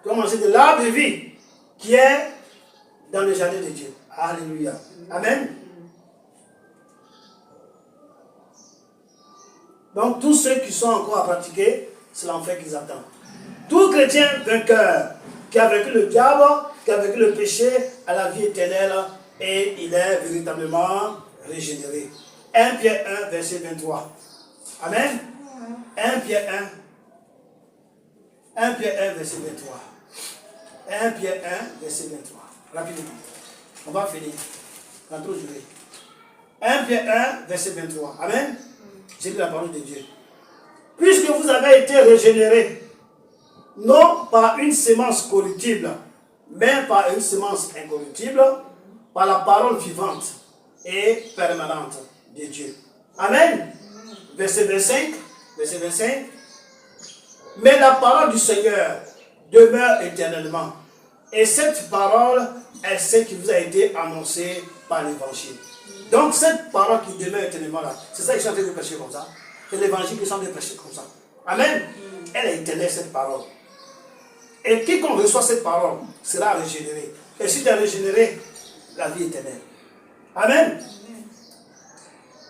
Speaker 1: Tu vas manger de l'arbre de vie qui est dans le jardin de Dieu. Alléluia. Amen. Donc tous ceux qui sont encore à pratiquer, c'est l'enfer qu'ils attendent. Tout chrétien vainqueur, qui a vaincu le diable, qui a vaincu le péché, à la vie éternelle, et il est véritablement régénéré. 1 Pierre 1, verset 23. Amen. 1 Pierre 1. 1 Pierre 1, verset 23. 1 Pierre 1, verset 23. Rapidement. On va finir. Dans trop duré. 1 Pierre 1, verset 23. Amen. J'ai dit la parole de Dieu. Puisque vous avez été régénérés, non par une semence corruptible, mais par une semence incorruptible, par la parole vivante et permanente de Dieu. Amen. Verset 25. Verset 25. Mais la parole du Seigneur demeure éternellement. Et cette parole est celle qui vous a été annoncée par l'évangile. Donc cette parole qui demeure éternellement là, c'est ça qu'ils sont en train de prêcher comme ça. C'est l'évangile qu'ils sont en train de prêcher comme ça. Amen. Elle est éternelle, cette parole. Et quiconque reçoit cette parole sera régénéré. Et si tu es régénéré, la vie éternelle. Amen.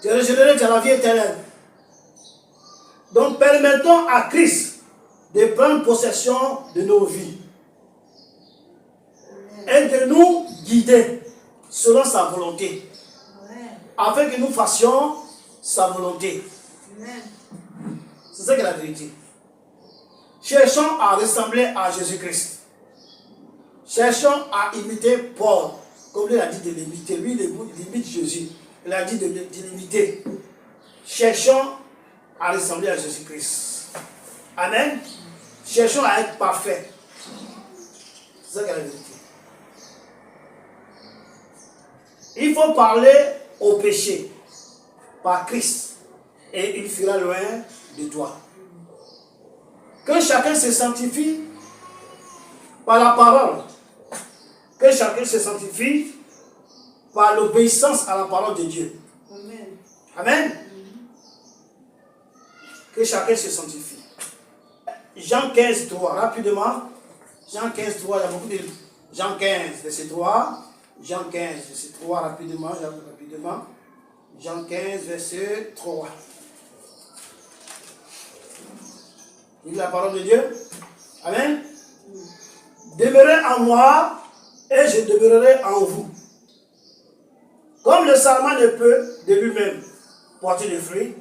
Speaker 1: Tu es régénéré, tu as la vie éternelle. Donc permettons à Christ de prendre possession de nos vies et de nous guider selon sa volonté, afin que nous fassions sa volonté. C'est ça que la vérité. Cherchons à ressembler à Jésus-Christ. Cherchons à imiter Paul, comme il a dit de l'imiter. Lui, il imite Jésus. Il a dit de l'imiter. Cherchons à ressembler à Jésus-Christ. Amen. Cherchons à être parfaits. C'est ça que la vérité. Il faut parler au péché par Christ et il fuira loin de toi. Que chacun se sanctifie par la parole. Que chacun se sanctifie par l'obéissance à la parole de Dieu. Amen. Amen. Que chacun se sanctifie. Jean 15, 3, rapidement. Jean 15, 3, il y a beaucoup de... Jean 15, verset 3. Jean 15, verset 3, rapidement. Jean 15, verset 3. Il dit la parole de Dieu. Amen. Demeurez en moi et je demeurerai en vous. Comme le sarment ne peut de lui-même porter de fruits,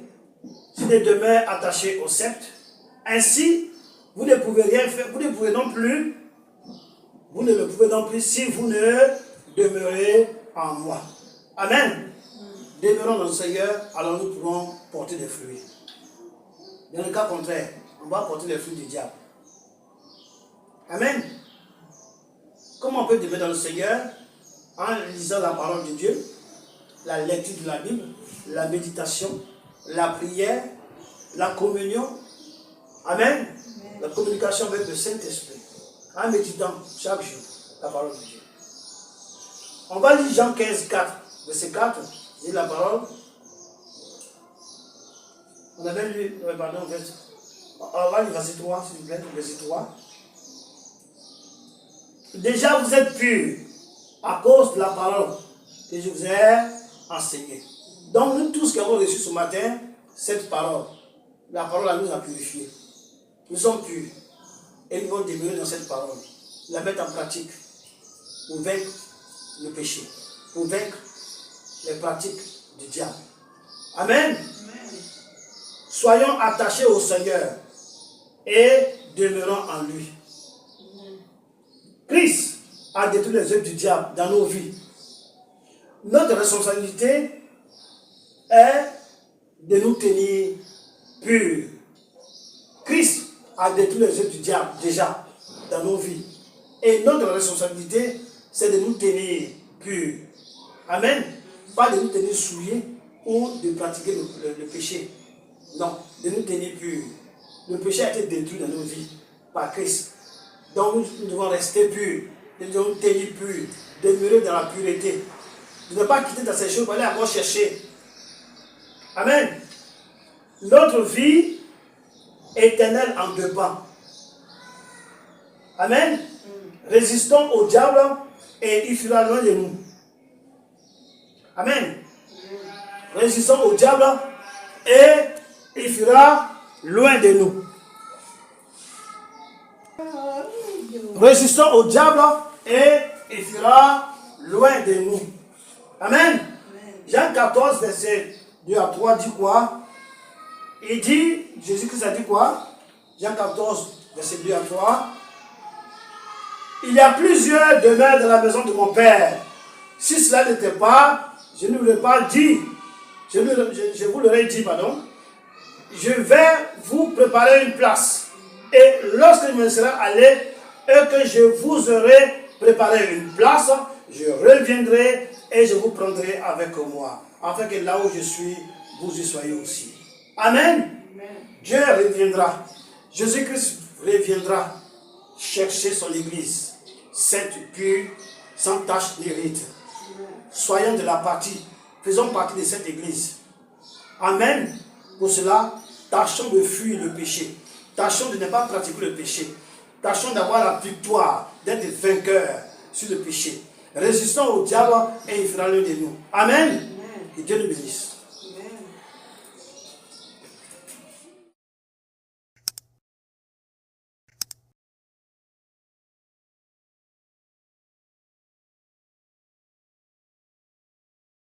Speaker 1: s'il ne demeure attaché au sceptre, ainsi vous ne pouvez rien faire, vous ne le pouvez non plus si vous ne demeurez en moi. Amen. Demeurons dans le Seigneur, alors nous pourrons porter des fruits. Dans le cas contraire, on va porter les fruits du diable. Amen. Comment on peut demeurer dans le Seigneur? En lisant la parole de Dieu, la lecture de la Bible, la méditation, la prière, la communion. Amen. La communication avec le Saint-Esprit. En méditant chaque jour la parole de Dieu. On va lire Jean 15, 4, verset 4. Dit la parole. On avait lu, pardon, on va lire verset 3, s'il vous plaît, verset 3. Déjà vous êtes purs à cause de la parole que je vous ai enseignée. Donc nous tous qui avons reçu ce matin cette parole, la parole nous a purifiés. Nous sommes purs et nous allons demeurer dans cette parole, la mettre en pratique pour vaincre le péché, pour vaincre les pratiques du diable. Amen. Amen. Soyons attachés au Seigneur et demeurons en lui. Christ a détruit les œuvres du diable dans nos vies. Notre responsabilité est de nous tenir purs. Christ a détruit les œuvres du diable déjà dans nos vies. Et notre responsabilité, c'est de nous tenir purs. Amen. Pas de nous tenir souillés ou de pratiquer le péché. Non, de nous tenir purs. Le péché a été détruit dans nos vies par Christ. Donc nous devons rester purs. Nous devons nous tenir purs. Demeurer dans la pureté. De ne pas quitter dans ces choses pour aller encore chercher. Amen. Notre vie éternelle en dépend. Amen. Résistons au diable et il fuira loin de nous. Amen. Résistons au diable et il fuira loin de nous. Résistons au diable et il fuira loin de nous. Amen. Jean 14, verset 2 à 3 dit quoi? Il dit, Jésus-Christ a dit quoi? Jean 14, verset 2 à 3. Il y a plusieurs demeures dans la maison de mon Père. Si cela n'était pas, je ne voulais pas dire je vous l'aurais dit, pardon, je vais vous préparer une place. Et lorsque je me serai allé et que je vous aurai préparé une place, je reviendrai et je vous prendrai avec moi, afin que là où je suis, vous y soyez aussi. Amen. Amen. Dieu reviendra. Jésus-Christ reviendra chercher son église, sainte, pure, sans tache ni ride. Soyons de la partie, faisons partie de cette église. Amen. Pour cela, tâchons de fuir le péché. Tâchons de ne pas pratiquer le péché. Tâchons d'avoir la victoire, d'être vainqueurs sur le péché. Résistons au diable et il fera l'un de nous. Amen. Que Dieu nous bénisse.